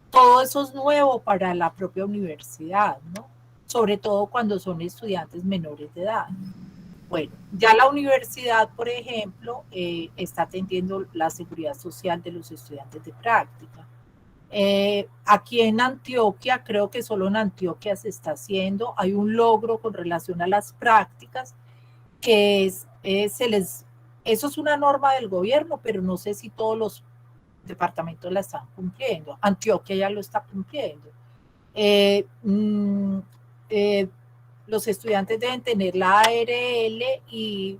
todo eso es nuevo para la propia universidad, ¿no? Sobre todo cuando son estudiantes menores de edad. Bueno, ya la universidad, por ejemplo, está atendiendo la seguridad social de los estudiantes de práctica. Aquí en Antioquia, creo que solo en Antioquia se está haciendo, hay un logro con relación a las prácticas, que eso es una norma del gobierno, pero no sé si todos los departamentos la están cumpliendo. Antioquia ya lo está cumpliendo. Los estudiantes deben tener la ARL y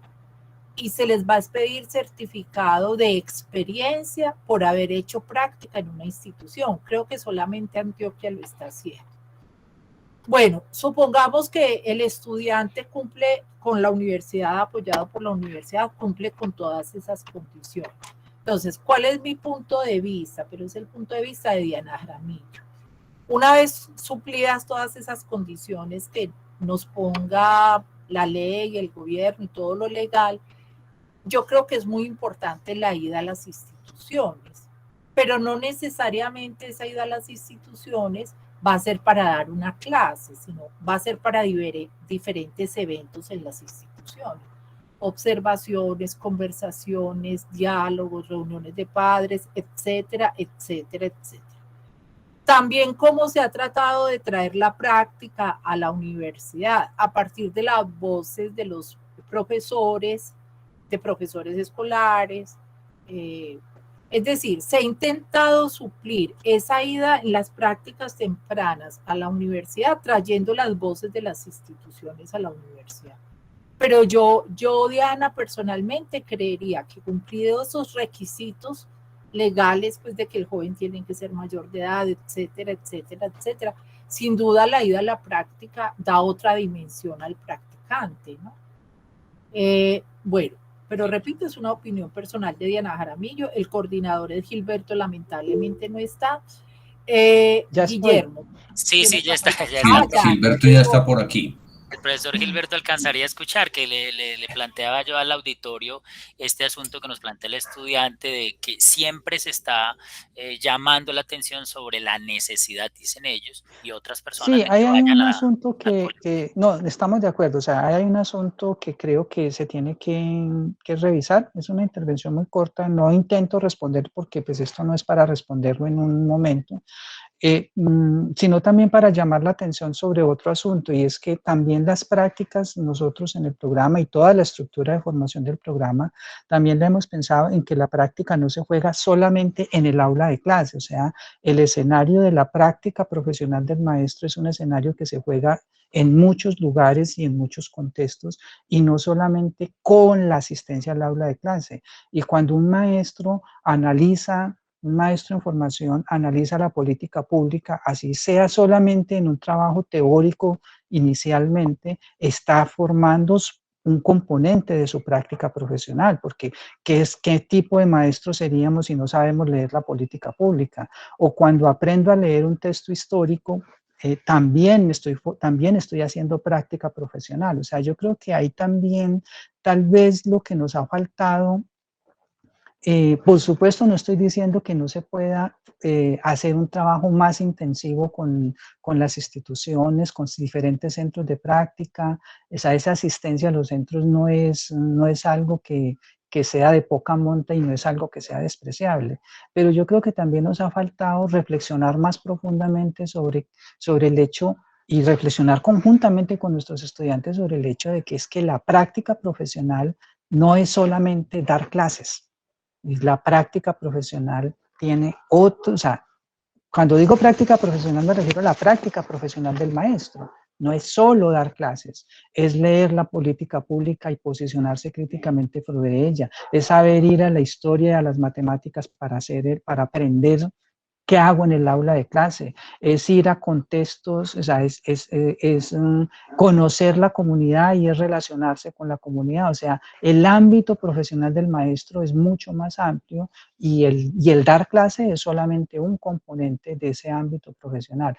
se les va a expedir certificado de experiencia por haber hecho práctica en una institución. Creo que solamente Antioquia lo está haciendo. Bueno, supongamos que el estudiante cumple con la universidad, apoyado por la universidad, cumple con todas esas condiciones. Entonces, ¿cuál es mi punto de vista? Pero es el punto de vista de Diana Jaramillo. Una vez suplidas todas esas condiciones que nos ponga la ley, el gobierno y todo lo legal, yo creo que es muy importante la ida a las instituciones, pero no necesariamente esa ida a las instituciones va a ser para dar una clase, sino va a ser para diferentes eventos en las instituciones. Observaciones, conversaciones, diálogos, reuniones de padres, etcétera, etcétera, etcétera. También cómo se ha tratado de traer la práctica a la universidad a partir de las voces de los profesores, de profesores escolares. Es decir, se ha intentado suplir esa ida en las prácticas tempranas a la universidad, trayendo las voces de las instituciones a la universidad. Pero yo Diana, personalmente creería que cumplidos esos requisitos legales, pues de que el joven tiene que ser mayor de edad, etcétera, etcétera, etcétera, sin duda la ida a la práctica da otra dimensión al practicante, ¿no? Bueno, pero repito, es una opinión personal de Diana Jaramillo. El coordinador es Gilberto, lamentablemente no está. Guillermo. Sí, ya está. Gilberto ya está por aquí. El profesor Gilberto alcanzaría a escuchar que le planteaba yo al auditorio este asunto que nos plantea el estudiante de que siempre se está llamando la atención sobre la necesidad, dicen ellos, y otras personas. Sí, hay un asunto que no, estamos de acuerdo, o sea, hay un asunto que creo que se tiene que revisar. Es una intervención muy corta, no intento responder porque pues esto no es para responderlo en un momento. Sino también para llamar la atención sobre otro asunto, y es que también las prácticas nosotros en el programa y toda la estructura de formación del programa también la hemos pensado en que la práctica no se juega solamente en el aula de clase, o sea, el escenario de la práctica profesional del maestro es un escenario que se juega en muchos lugares y en muchos contextos, y no solamente con la asistencia al aula de clase. Y cuando un maestro en formación analiza la política pública, así sea solamente en un trabajo teórico inicialmente, está formando un componente de su práctica profesional, porque ¿qué tipo de maestro seríamos si no sabemos leer la política pública? O cuando aprendo a leer un texto histórico, también estoy haciendo práctica profesional. O sea, yo creo que ahí también tal vez lo que nos ha faltado. Por supuesto, no estoy diciendo que no se pueda hacer un trabajo más intensivo con las instituciones, con diferentes centros de práctica. Esa asistencia a los centros no es algo que sea de poca monta y no es algo que sea despreciable. Pero yo creo que también nos ha faltado reflexionar más profundamente sobre el hecho y reflexionar conjuntamente con nuestros estudiantes sobre el hecho de que es que la práctica profesional no es solamente dar clases. Y la práctica profesional tiene otro, o sea, cuando digo práctica profesional me refiero a la práctica profesional del maestro. No es solo dar clases, es leer la política pública y posicionarse críticamente sobre ella. Es saber ir a la historia y a las matemáticas para aprender qué hago en el aula de clase. Es ir a contextos, o sea, es conocer la comunidad y es relacionarse con la comunidad. O sea, el ámbito profesional del maestro es mucho más amplio y el dar clase es solamente un componente de ese ámbito profesional.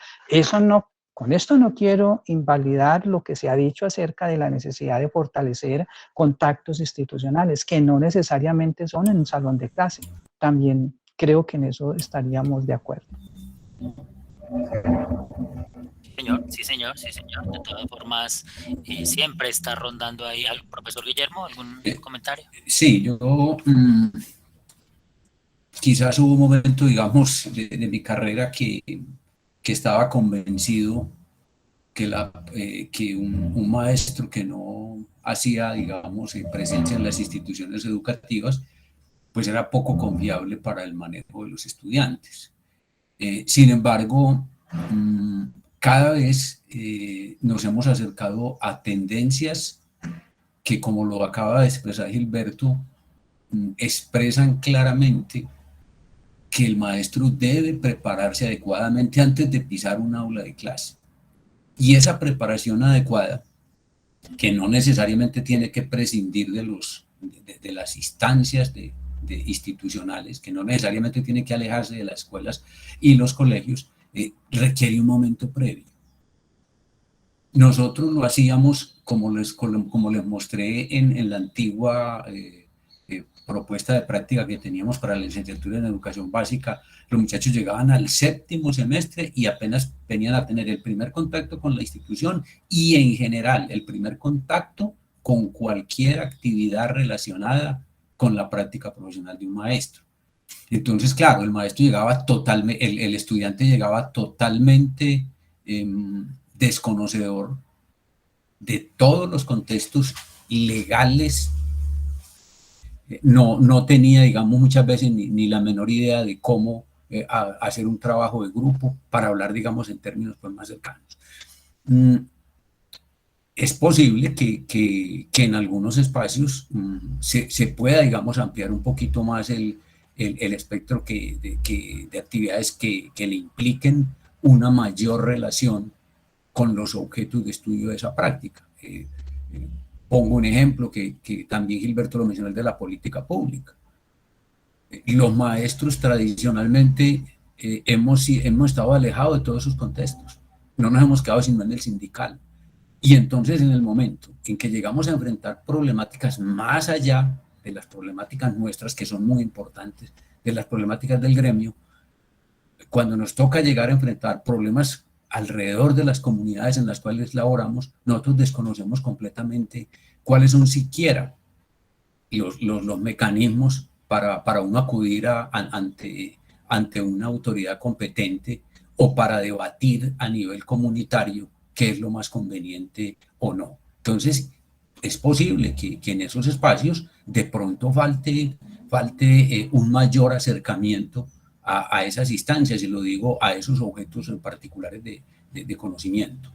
Con esto no quiero invalidar lo que se ha dicho acerca de la necesidad de fortalecer contactos institucionales, que no necesariamente son en un salón de clase. También creo que en eso estaríamos de acuerdo. señor, sí, señor, sí, señor. De todas formas, siempre está rondando ahí. Profesor Guillermo, ¿algún comentario? Sí, yo quizás hubo un momento, digamos, de mi carrera que estaba convencido que un maestro que no hacía, digamos, presencia en las instituciones educativas, pues era poco confiable para el manejo de los estudiantes. Sin embargo, cada vez nos hemos acercado a tendencias que, como lo acaba de expresar Gilberto, expresan claramente que el maestro debe prepararse adecuadamente antes de pisar un aula de clase. Y esa preparación adecuada, que no necesariamente tiene que prescindir de las instancias de institucionales, que no necesariamente tiene que alejarse de las escuelas y los colegios, requiere un momento previo. Nosotros lo hacíamos, como les mostré en la antigua propuesta de práctica que teníamos para la licenciatura en educación básica. Los muchachos llegaban al 7º semestre y apenas venían a tener el primer contacto con la institución y en general el primer contacto con cualquier actividad relacionada con la práctica profesional de un maestro. Entonces, claro, el maestro llegaba totalmente, el estudiante llegaba totalmente desconocedor de todos los contextos legales. No tenía, digamos, muchas veces ni la menor idea de cómo hacer un trabajo de grupo para hablar, digamos, en términos pues, más cercanos. Es posible que en algunos espacios se pueda, digamos, ampliar un poquito más el espectro de actividades que le impliquen una mayor relación con los objetos de estudio de esa práctica. Pongo un ejemplo que también Gilberto lo mencionó, el de la política pública. Los maestros tradicionalmente hemos estado alejados de todos esos contextos. No nos hemos quedado sino en el sindical. Y entonces en el momento en que llegamos a enfrentar problemáticas más allá de las problemáticas nuestras, que son muy importantes, de las problemáticas del gremio, cuando nos toca llegar a enfrentar problemas alrededor de las comunidades en las cuales laboramos, nosotros desconocemos completamente cuáles son siquiera los mecanismos para uno acudir ante una autoridad competente o para debatir a nivel comunitario qué es lo más conveniente o no. Entonces, es posible que en esos espacios de pronto falte un mayor acercamiento a esas instancias, y lo digo a esos objetos en particulares de conocimiento.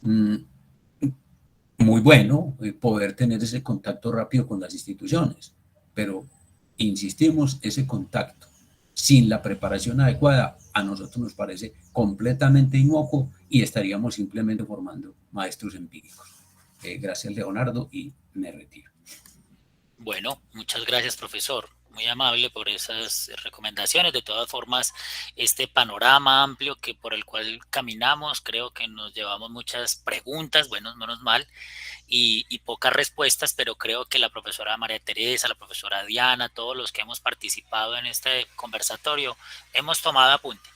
Muy bueno poder tener ese contacto rápido con las instituciones, pero insistimos, ese contacto sin la preparación adecuada a nosotros nos parece completamente inocuo y estaríamos simplemente formando maestros empíricos. Gracias, Leonardo, y me retiro. Bueno, muchas gracias, profesor. Muy amable por esas recomendaciones. De todas formas, este panorama amplio por el cual caminamos, creo que nos llevamos muchas preguntas, bueno, menos mal, y pocas respuestas, pero creo que la profesora María Teresa, la profesora Diana, todos los que hemos participado en este conversatorio, hemos tomado apunte,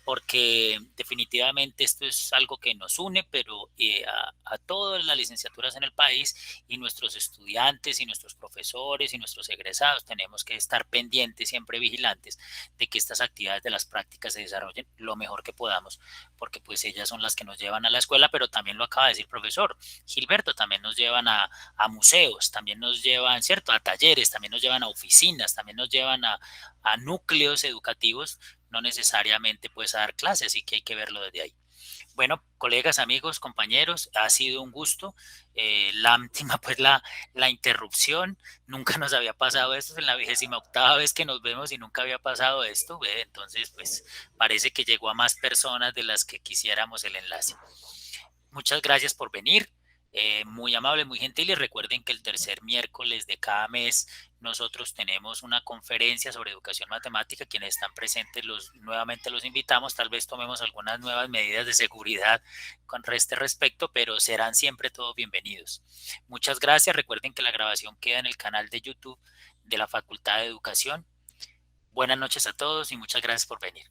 porque definitivamente esto es algo que nos une, pero a todas las licenciaturas en el país, y nuestros estudiantes y nuestros profesores y nuestros egresados tenemos que estar pendientes, siempre vigilantes de que estas actividades de las prácticas se desarrollen lo mejor que podamos, porque pues ellas son las que nos llevan a la escuela, pero también lo acaba de decir el profesor Gilberto, también nos llevan a museos, también nos llevan, ¿cierto?, a talleres, también nos llevan a oficinas, también nos llevan a núcleos educativos, no necesariamente pues a dar clases, así que hay que verlo desde ahí. Bueno, colegas, amigos, compañeros, ha sido un gusto. Lástima pues la interrupción, nunca nos había pasado esto, es la 28ª vez que nos vemos y nunca había pasado esto, entonces pues parece que llegó a más personas de las que quisiéramos el enlace. Muchas gracias por venir. Muy amable, muy gentil, y recuerden que el tercer miércoles de cada mes nosotros tenemos una conferencia sobre educación matemática. Quienes están presentes nuevamente los invitamos, tal vez tomemos algunas nuevas medidas de seguridad con este respecto, pero serán siempre todos bienvenidos. Muchas gracias, recuerden que la grabación queda en el canal de YouTube de la Facultad de Educación. Buenas noches a todos y muchas gracias por venir.